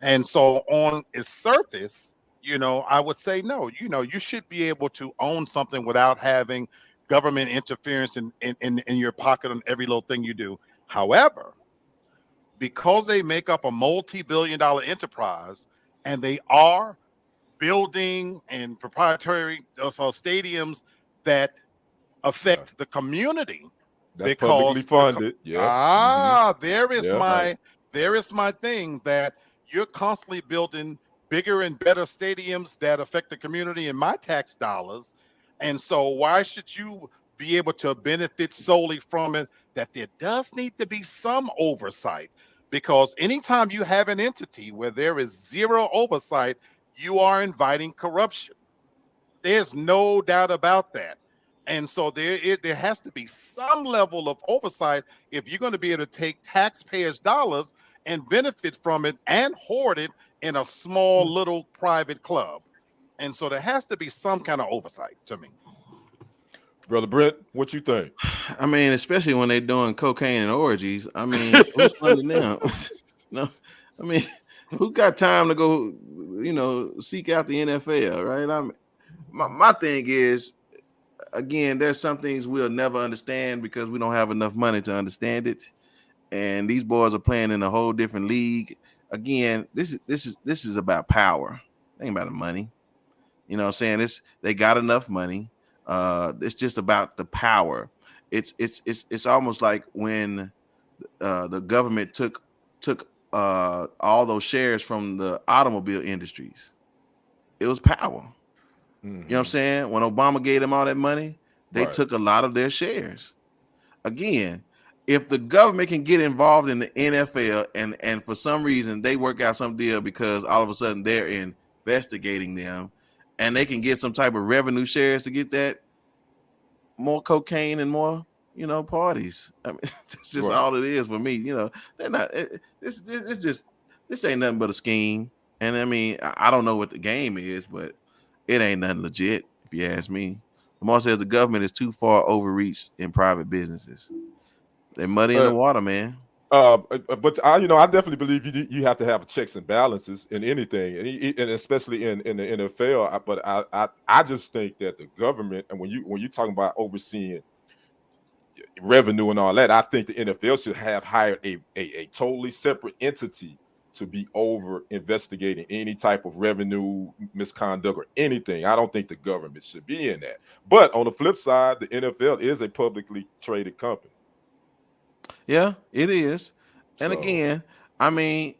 And so on its surface, I would say no. You should be able to own something without having government interference in your pocket on every little thing you do. However, because they make up a multi-billion-dollar enterprise and they are building and proprietary stadiums that affect the community, that's publicly funded. There is my thing that you're constantly building bigger and better stadiums that affect the community in my tax dollars. And so why should you be able to benefit solely from it? That there does need to be some oversight, because anytime you have an entity where there is zero oversight, you are inviting corruption. There's no doubt about that. And so there has to be some level of oversight if you're going to be able to take taxpayers' dollars and benefit from it and hoard it in a small little private club. And so there has to be some kind of oversight to me. Brother Brent, what you think? I mean, especially when they're doing cocaine and orgies. I mean, who's funding them? No, I mean, who got time to go, seek out the NFL, right? I mean, my thing is, again, there's some things we'll never understand because we don't have enough money to understand it. And these boys are playing in a whole different league. Again, this is about power. It ain't about the money. You know what I'm saying? They got enough money. It's just about the power. It's almost like when the government took all those shares from the automobile industries. It was power. You know what I'm saying? When Obama gave them all that money, they took a lot of their shares. Again, if the government can get involved in the NFL and for some reason they work out some deal because all of a sudden they're investigating them and they can get some type of revenue shares to get that, more cocaine and more, parties. I mean, that's just all it is for me. They're not. This ain't nothing but a scheme. And I mean, I don't know what the game is, but it ain't nothing legit, if you ask me. Lamar says the government is too far overreached in private businesses. They're muddy in the water, man. But I definitely believe you have to have checks and balances in anything, and especially in the NFL. But I just think that the government, and when you talking about overseeing revenue and all that, I think the NFL should have hired a totally separate entity to be over investigating any type of revenue misconduct or anything. I don't think the government should be in that. But on the flip side, the NFL is a publicly traded company. Yeah, it is. And So again, I mean,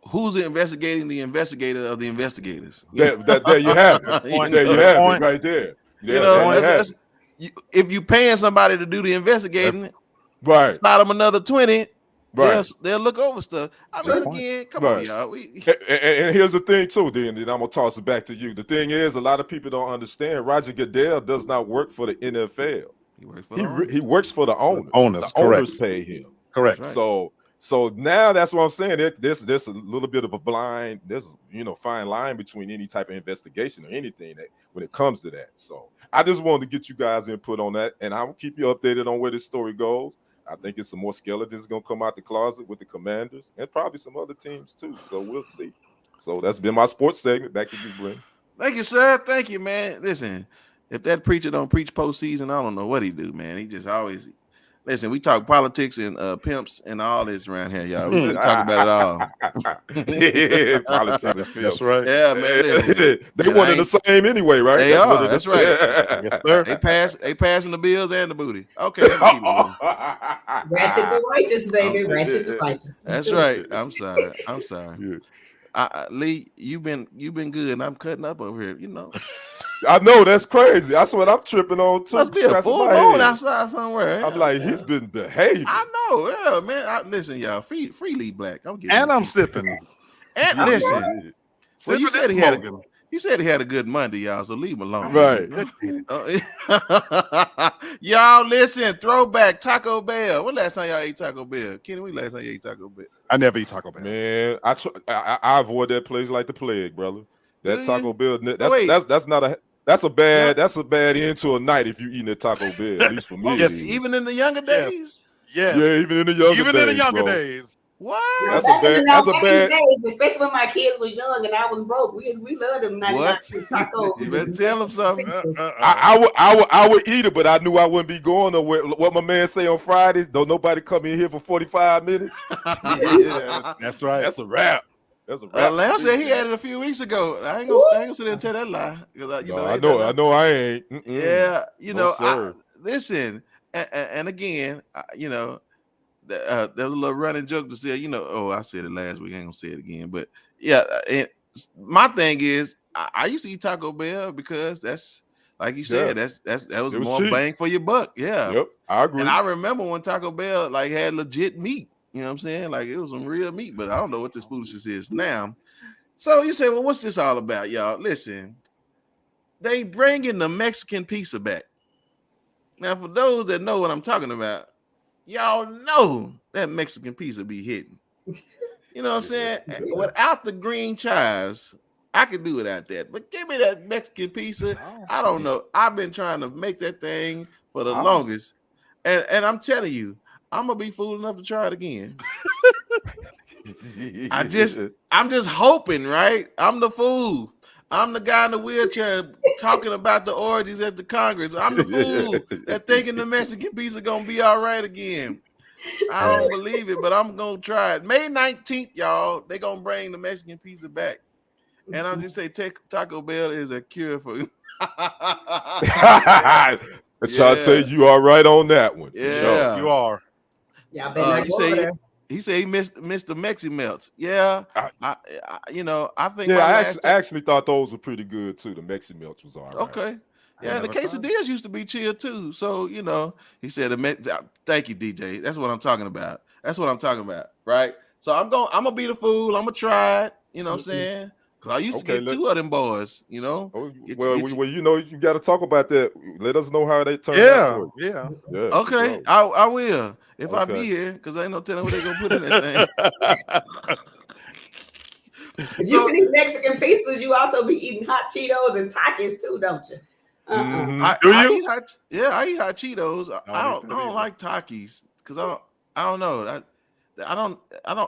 who's investigating the investigator of the investigators? there you have it. You There you know? have Point. it right there. You know, there you have it. if you paying somebody to do the investigating, Right. slide them another 20. Right. They'll look over stuff. I mean, Good point. again, come Right. on, y'all. And here's the thing too, then I'm gonna toss it back to you. The thing is, a lot of people don't understand. Roger Goodell does not work for the NFL. He works for the owners. He works for the owners. Owners, The correct. owners pay him. Correct. Right. So now that's what I'm saying. There's a little bit of a blind, there's fine line between any type of investigation or anything that when it comes to that. So I just wanted to get you guys input on that, and I will keep you updated on where this story goes. I think it's some more skeletons gonna come out the closet with the Commanders and probably some other teams too. So we'll see. So that's been my sports segment. Back to you, Brent. Thank you, sir. Thank you, man. Listen, if that preacher don't preach postseason, I don't know what he do, man. He just always listen. We talk politics and pimps and all this around here, y'all. We talk about it all. Yeah, politics and That's pimps. right. Yeah, man. Listen, They one and the same anyway, right? They what are. it is. That's right. Yes, sir. They passing the bills and the booty. Okay, let me keep it moving. Ratchet to righteous, baby. Ratchet to righteous. That's right. I'm sorry. Yeah. Lee, you've been good, and I'm cutting up over here. You know, I know that's crazy. That's what I'm tripping on too. must be a Scratching full my moon head. outside somewhere. I'm like, he's been behaving. I know, yeah, man. Listen, y'all, free Lee Black. I'm getting And I'm sipping. and Yeah, listen. Well, you Sipping said and he had. smoking. He said he had a good Monday, y'all. So leave him alone. Right. Y'all listen. Throwback Taco Bell. When last time y'all ate Taco Bell? Kenny, when last time you ate Taco Bell? I never eat Taco Bell. Man, I avoid that place like the plague, brother. That Do you? Taco Bell, Wait. that's a bad end to a night if you eating at Taco Bell. At least for me, Yes, it is. Even in the younger days. Yes. Yeah, even in the younger Even days, in the younger bro. days. What? That's a bad. Days, especially when my kids were young and I was broke. We loved them 99 What? cent tacos. You better tell him something. I would eat it, but I knew I wouldn't be going nowhere. What my man say on Fridays? Don't nobody come in here for 45 minutes. Yeah, That's right. that's a wrap. That's a wrap. Lamb said he had it a few weeks ago. I ain't gonna sit there and tell that lie. 'Cause, No, ain't I nothing- know I ain't. Mm-mm. Yeah, No, sir. listen, and again, there's a little running joke to say, I said it last week, I ain't gonna say it again, but yeah, and my thing is, I used to eat Taco Bell because that's like you said, that was It was more cheap. bang for your buck, yeah. Yep, I agree. And I remember when Taco Bell like had legit meat, you know what I'm saying? Like it was some real meat, but I don't know what this foolishness is now. So you say, well, what's this all about, y'all? Listen, they bringing the Mexican pizza back. Now, for those that know what I'm talking about, y'all know that Mexican pizza be hitting. You know what I'm saying? Without the green chives, I could do without that. But give me that Mexican pizza. I don't know. I've been trying to make that thing for the longest. And I'm telling you, I'm gonna be fool enough to try it again. I'm just hoping, right? I'm the fool. I'm the guy in the wheelchair talking about the orgies at the Congress. I'm the fool that thinking the Mexican pizza gonna be all right again. I don't believe it, but I'm gonna try it. May 19th, y'all, they gonna bring the Mexican pizza back. And I'm just say Taco Bell is a cure for So I tell you are right on that one. Yeah. Sure, you are. Y'all better not you go say there. he said he missed the Mexi melts. Yeah, I think Yeah, my I last actually thought those were pretty good too. The Mexican melts was all right. okay. Yeah, and the never tried quesadillas used to be chill too. So he said, "Thank you, DJ. That's what I'm talking about. Right? So I'm gonna be the fool. I'm gonna try it. You know what I'm saying? Because I used to get two of them boys. Oh, Get well, you- you got to talk about that. Let us know how they turn out. Yeah. Yeah. Okay, sure. I will if I be Okay. here because ain't no telling what they gonna put in that thing. If you can eat Mexican pizzas, you also be eating hot Cheetos and Takis too, don't you? Mhm. I eat I eat hot Cheetos. I don't don't eat that either. like Takis because I don't know.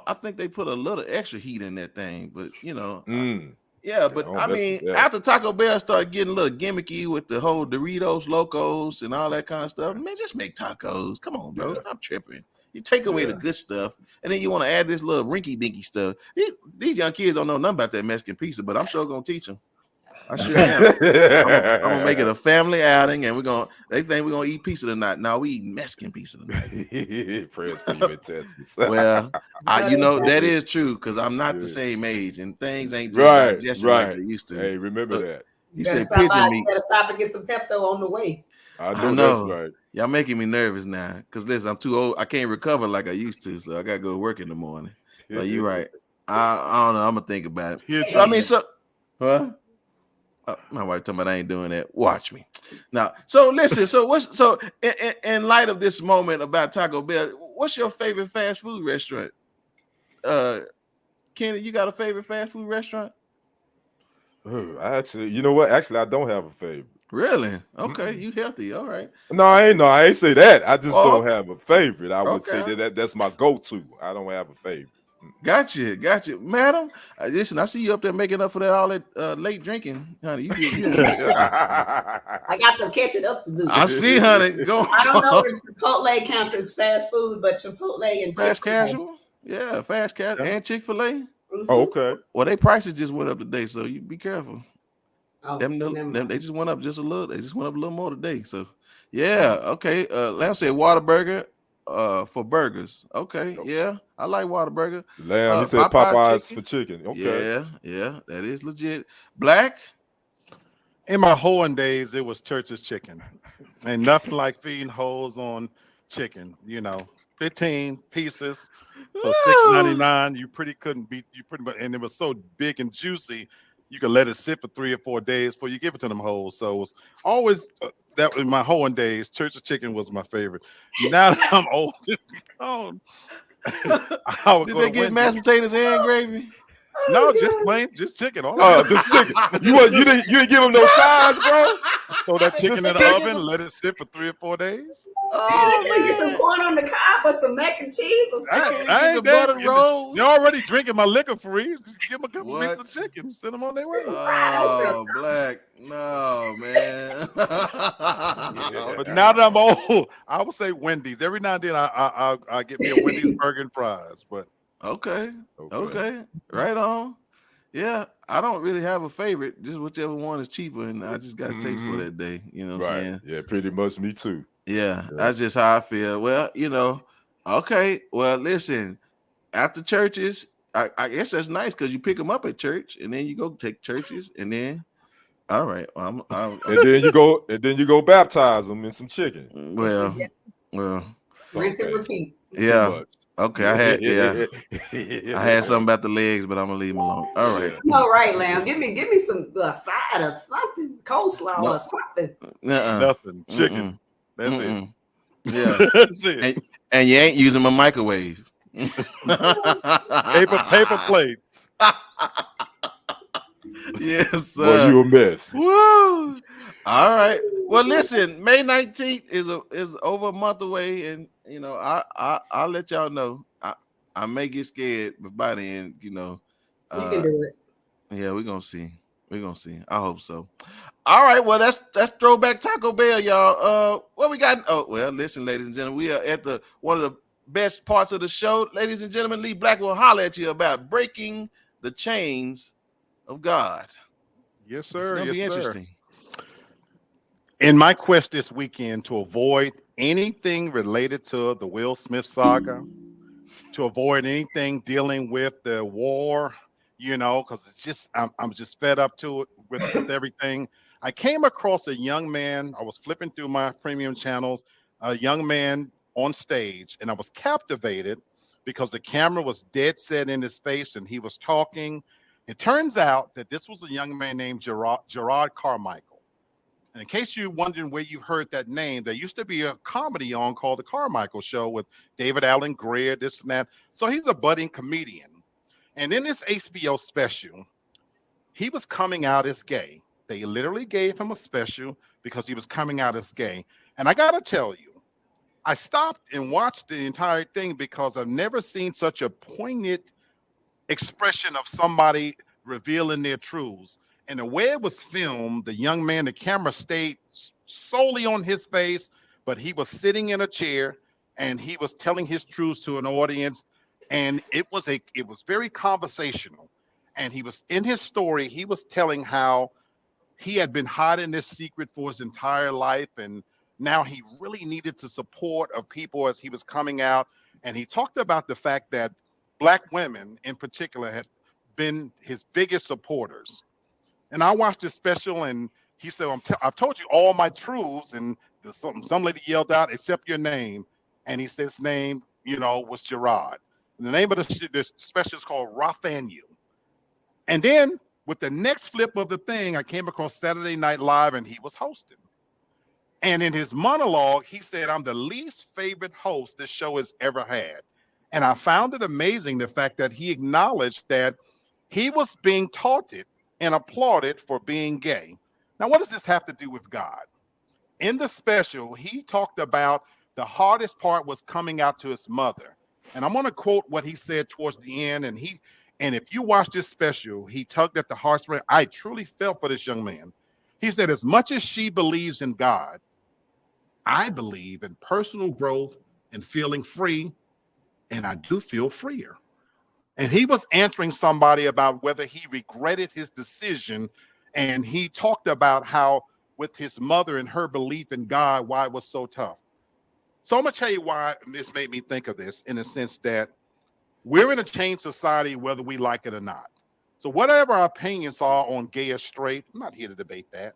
I think they put a little extra heat in that thing, but Mm. yeah. But Don't I mess mean, with that. after Taco Bell started getting a little gimmicky with the whole Doritos Locos and all that kind of stuff, man, just make tacos. Come on, bro, Yeah. stop tripping. You take away the good stuff, and then you want to add this little rinky dinky stuff. These young kids don't know nothing about that Mexican pizza, but I'm sure gonna teach them. I sure am. I'm gonna make it a family outing, and they think we're gonna eat pizza tonight. No, we eating Mexican pizza tonight. Prayers for your intestines. Well, that is true because I'm not the same age, and things ain't just right, digested like they used to. Hey, remember that. You said pigeon meat. You better stop and get some Pepto on the way. I know. That's right. Y'all making me nervous now because listen, I'm too old. I can't recover like I used to, so I gotta go to work in the morning. So you're right. I don't know. I'm gonna think about it. I mean, huh? My wife talking about I ain't doing that. Watch me now. So listen. So in light of this moment about Taco Bell, what's your favorite fast food restaurant? Kenny, you got a favorite fast food restaurant? Actually, you know what? Actually, I don't have a favorite. Really? Okay, you healthy. All right. No, I ain't say that. I just don't have a favorite. I would say that's my go-to. I don't have a favorite. Gotcha, madam. Listen, I see you up there making up for all that late drinking, honey. I got some catching up to do. I see, honey. Go. I don't know if Chipotle counts as fast food, but Chipotle and fast casual, fast casual and Chick-fil-A. Mm-hmm. Oh, okay. Well, their prices just went up today, so you be careful. Oh, them they just went up just a little. They just went up a little more today. So, yeah, okay. Lamb said Whataburger for burgers. Okay, yeah, I like Whataburger. Lamb, he said Popeyes for chicken. Okay, yeah, that is legit. Black. In my hoeing days, it was Church's chicken. Ain't nothing like feeding hoes on chicken. 15 pieces for $6.99. You couldn't beat much, and it was so big and juicy. You could let it sit for 3 or 4 days before you give it to them hoes. So it was always that in my hoeing days, Church's chicken was my favorite. Now that I'm old, did they get mashed potatoes and gravy? No, just chicken. Just chicken. You didn't give them no sides, bro. Throw that chicken in the oven, let it sit for 3 or 4 days. Get some corn on the cob or some mac and cheese or something. I ain't butter rolls. They're already drinking my liquor free. Give them a couple pieces of chicken. Send them on their way. Oh, Black. No, man. But now that I'm old, I would say Wendy's. Every now and then I get me a Wendy's burger and fries. But Okay. Right on. Yeah, I don't really have a favorite. Just whichever one is cheaper, and I just got a taste for that day. You know what I'm saying? Yeah, pretty much me too. Yeah, that's just how I feel. Well, okay. Well, listen, after churches, I guess that's nice because you pick them up at church, and then you go take churches, and then, all right. Well, and then you go baptize them in some chicken. Well, rinse and repeat. Yeah. Okay, I had something about the legs, but I'm gonna leave them alone. All right. All right, Lamb. Give me some side or something, coleslaw or something. Nothing. Chicken. That's it. Yeah. That's it. And you ain't using my microwave. paper plates. Yes, sir. Well, you a mess. Woo! All right. Well, listen, May 19th is over a month away, and I'll let y'all know. I may get scared, but by then, you can do it. Yeah, we're gonna see. I hope so. All right. Well, that's throwback Taco Bell, y'all. What we got? Oh, well, listen, ladies and gentlemen, we are at one of the best parts of the show. Ladies and gentlemen, Lee Black will holler at you about breaking the chains of God. Yes, sir. It's gonna be interesting. In my quest this weekend to avoid anything related to the Will Smith saga, to avoid anything dealing with the war, because it's just I'm just fed up to it with everything. I came across a young man. I was flipping through my premium channels, a young man on stage, and I was captivated because the camera was dead set in his face and he was talking. It turns out that this was a young man named Gerard Carmichael. And in case you're wondering where you've heard that name, there used to be a comedy on called The Carmichael Show with David Allen Greer, this and that. So he's a budding comedian. And in this HBO special, he was coming out as gay. They literally gave him a special because he was coming out as gay. And I got to tell you, I stopped and watched the entire thing because I've never seen such a poignant expression of somebody revealing their truths. And the way it was filmed, the young man, the camera stayed solely on his face, but he was sitting in a chair and he was telling his truths to an audience, and it was very conversational. And he was in his story, he was telling how he had been hiding this secret for his entire life, and now he really needed the support of people as he was coming out. And he talked about the fact that Black women in particular had been his biggest supporters. And I watched this special, and he said, I've told you all my truths. And some lady yelled out, except your name. And he said his name, was Gerard. And the name of this special is called Rathaniel. And then with the next flip of the thing, I came across Saturday Night Live, and he was hosting. And in his monologue, he said, I'm the least favorite host this show has ever had. And I found it amazing, the fact that he acknowledged that he was being taunted and applauded for being gay. Now, what does this have to do with God? In the special, he talked about the hardest part was coming out to his mother. And I'm going to quote what he said towards the end. And if you watch this special, he tugged at the heartstrings. I truly felt for this young man. He said, as much as she believes in God, I believe in personal growth and feeling free, and I do feel freer. And he was answering somebody about whether he regretted his decision, and he talked about how with his mother and her belief in God, why it was so tough. So I'm going to tell you why this made me think of this, in a sense that we're in a changed society, whether we like it or not. So whatever our opinions are on gay or straight, I'm not here to debate that.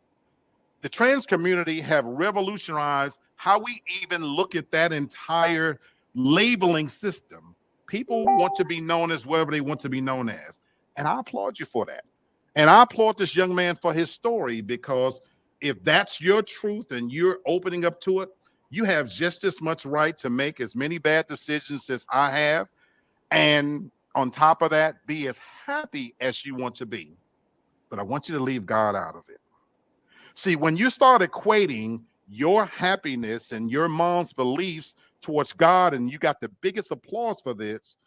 The trans community have revolutionized how we even look at that entire labeling system. People want to be known as whatever they want to be known as. And I applaud you for that. And I applaud this young man for his story, because if that's your truth and you're opening up to it, you have just as much right to make as many bad decisions as I have. And on top of that, be as happy as you want to be. But I want you to leave God out of it. See, when you start equating your happiness and your mom's beliefs towards God, and you got the biggest applause for this,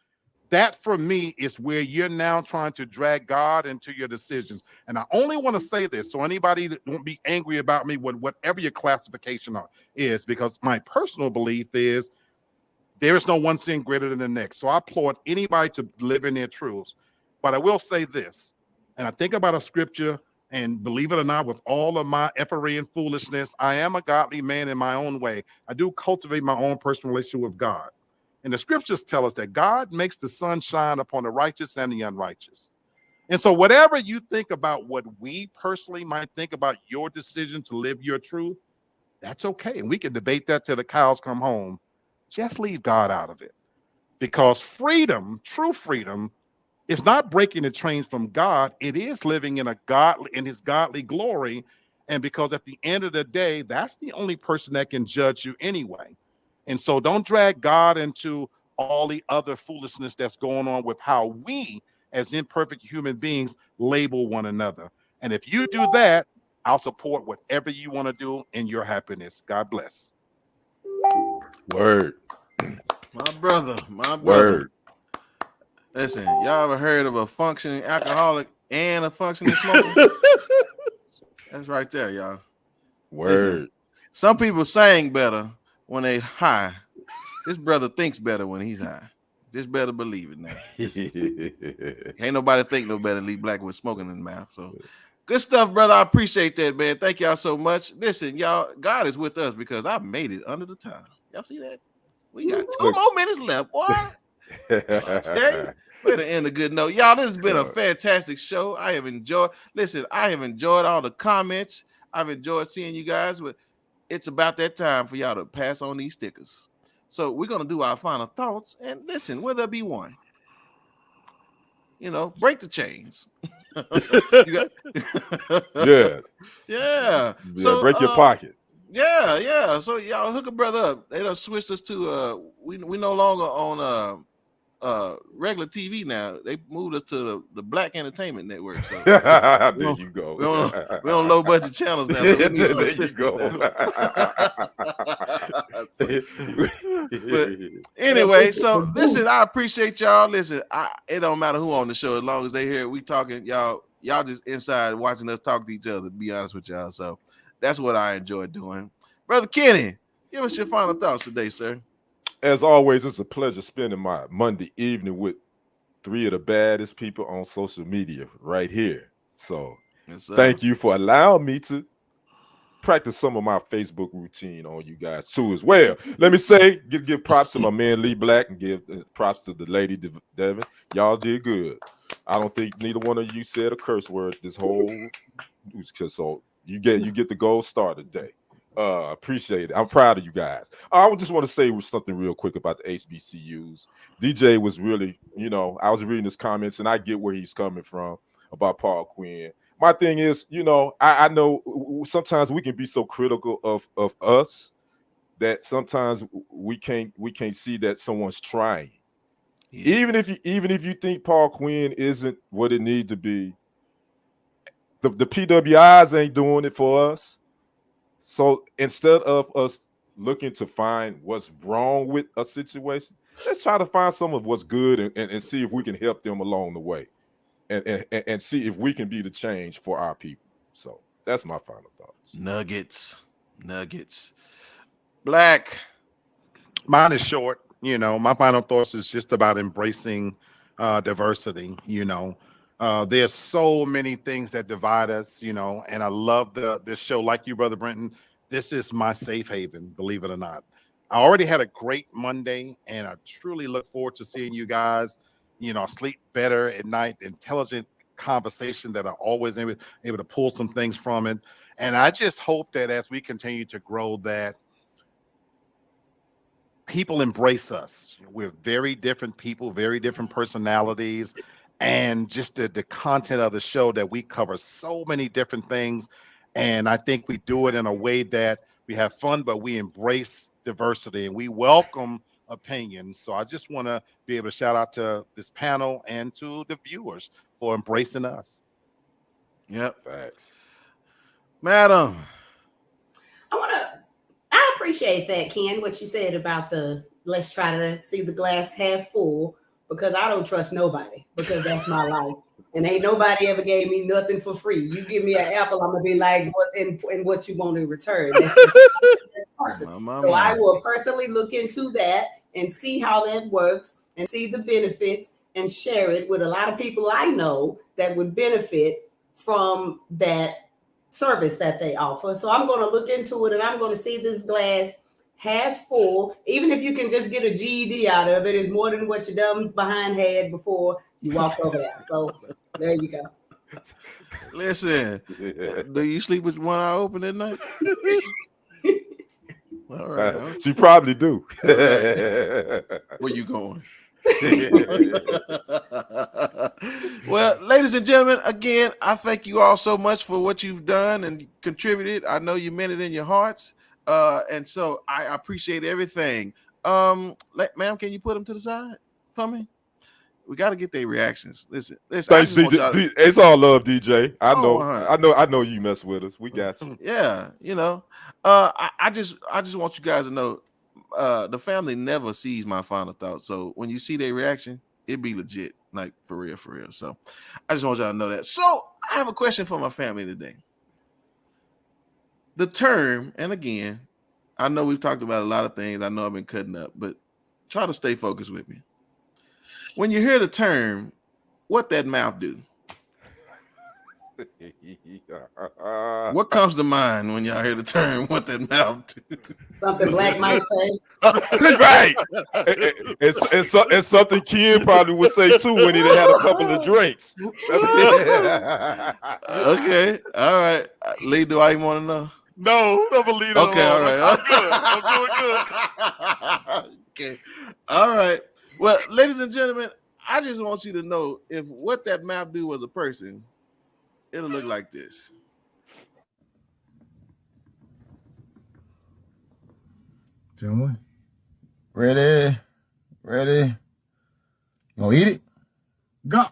that for me is where you're now trying to drag God into your decisions. And I only want to say this so anybody that won't be angry about me with whatever your classification is, because my personal belief is there is no one sin greater than the next. So I applaud anybody to live in their truths. But I will say this, and I think about a scripture, and believe it or not, with all of my effery and foolishness, I am a godly man in my own way. I do cultivate my own personal relationship with God. And the scriptures tell us that God makes the sun shine upon the righteous and the unrighteous. And so whatever you think about what we personally might think about your decision to live your truth, that's okay. And we can debate that till the cows come home. Just leave God out of it. Because freedom, true freedom, is not breaking the chains from God. It is living in his godly glory. And because at the end of the day, that's the only person that can judge you anyway. And so don't drag God into all the other foolishness that's going on with how we, as imperfect human beings, label one another. And if you do that, I'll support whatever you want to do in your happiness. God bless. Word. My brother. Word. Listen, y'all ever heard of a functioning alcoholic and a functioning smoker? That's right there, y'all. Word. Listen, some people sing better when they high. This brother thinks better when he's high. Just better believe it now. Ain't nobody think no better than Lee Black with smoking in the mouth. So good stuff, brother. I appreciate that, man. Thank y'all so much. Listen, y'all, God is with us because I made it under the time. Y'all see that? We got 2 more minutes left, boy. Okay. Way to end a good note. Y'all, this has been a fantastic show. I have enjoyed all the comments. I've enjoyed seeing you guys, but it's about that time for y'all to pass on these stickers. So we're going to do our final thoughts. And listen, will there be one? Break the chains. Yeah. Yeah. So break your pocket. Yeah. So y'all hook a brother up. They done switched us to we no longer on regular TV now. They moved us to the Black Entertainment Network. So there you go. We on low budget channels now. So there you go. But anyway, so listen, I appreciate y'all. Listen, it don't matter who on the show as long as they hear we talking. Y'all just inside watching us talk to each other. To be honest with y'all, so that's what I enjoy doing. Brother Kenny, give us your final thoughts today, sir. As always, it's a pleasure spending my Monday evening with three of the baddest people on social media right here. So Yes, sir. thank you for allowing me to practice some of my Facebook routine on you guys too as well. Let me say, give props to my man Lee Black and give props to the lady Devin. Y'all did good. I don't think neither one of you said a curse word this whole so you get the gold star today. Appreciate it. I'm proud of you guys. I just want to say something real quick about the HBCUs. DJ was really, I was reading his comments and I get where he's coming from about Paul Quinn. My thing is, I know sometimes we can be so critical of us that sometimes we can't see that someone's trying. Yeah. Even if you think Paul Quinn isn't what it needs to be, the PWIs ain't doing it for us. So instead of us looking to find what's wrong with a situation, let's try to find some of what's good and see if we can help them along the way. And see if we can be the change for our people. So that's my final thoughts. Nuggets. Black. Mine is short. My final thoughts is just about embracing diversity. There's so many things that divide us, and I love this show. Like you, Brother Brenton, this is my safe haven, believe it or not. I already had a great Monday, and I truly look forward to seeing you guys. Sleep better at night, intelligent conversation that are always able to pull some things from it. And I just hope that as we continue to grow, that people embrace us. We're very different people, very different personalities, and just the content of the show that we cover so many different things. And I think we do it in a way that we have fun, but we embrace diversity and we welcome opinions. So I just want to be able to shout out to this panel and to the viewers for embracing us. Yep. Facts. Madam. I appreciate that, Ken, what you said about let's try to see the glass half full, because I don't trust nobody, because that's my life. And ain't nobody ever gave me nothing for free. You give me an apple, I'm gonna be like, what you want in return? That's just person. So I will personally look into that and see how that works and see the benefits and share it with a lot of people I know that would benefit from that service that they offer. So I'm going to look into it and I'm going to see this glass half full. Even if you can just get a GED out of it, is more than what your dumb behind had before you walked over there. So there you go. Listen, do you sleep with one eye open at night? All right. She probably do. Where you going? Well, ladies and gentlemen, again, I thank you all so much for what you've done and contributed. I know you meant it in your hearts, and so I appreciate everything. Ma'am, can you put them to the side for me? We got to get their reactions. Listen. Thanks, DJ. It's all love, DJ. I know you mess with us. We got you. Yeah, I just want you guys to know, the family never sees my final thoughts. So when you see their reaction, it'd be legit, like for real. So I just want y'all to know that. So I have a question for my family today. The term, and again, I know we've talked about a lot of things. I know I've been cutting up, but try to stay focused with me. When you hear the term, what that mouth do? What comes to mind when y'all hear the term, what that mouth do? Something Black might say. Right. And something Ken probably would say too when he had a couple of drinks. Okay. All right. Lee, do I even want to know? No, never leave it okay, alone. All right. I'm doing good. Okay. All right. Well, ladies and gentlemen, I just want you to know, if what that mouth do was a person, it'll look like this. Gentlemen, ready? You gonna eat it? Go!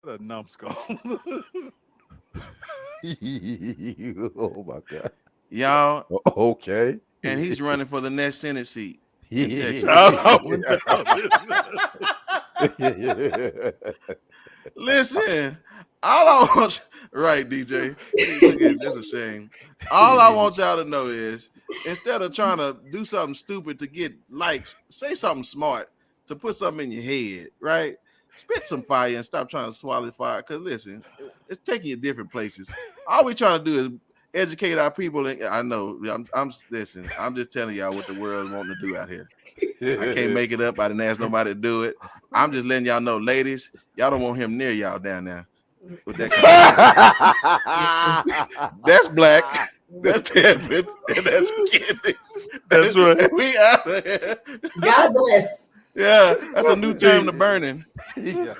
What a numbskull. Oh my God. Y'all. Okay. And he's running for the next Senate seat. Yeah. Listen, all I Right, DJ. Look at this, a shame. All I want y'all to know is instead of trying to do something stupid to get likes, say something smart to put something in your head, right? Spit some fire and stop trying to swallow fire. Because listen, it's taking you different places. All we trying to do is educate our people. And I know I'm listen, I'm just telling y'all what the world wanting to do out here. I can't make it up. I didn't ask nobody to do it. I'm just letting y'all know, ladies, y'all don't want him near y'all down there. With that kind of that's black. That's Devin. And that's Kenny. That's right. We out of here. God bless. Yeah, that's a new term to burning. Yeah.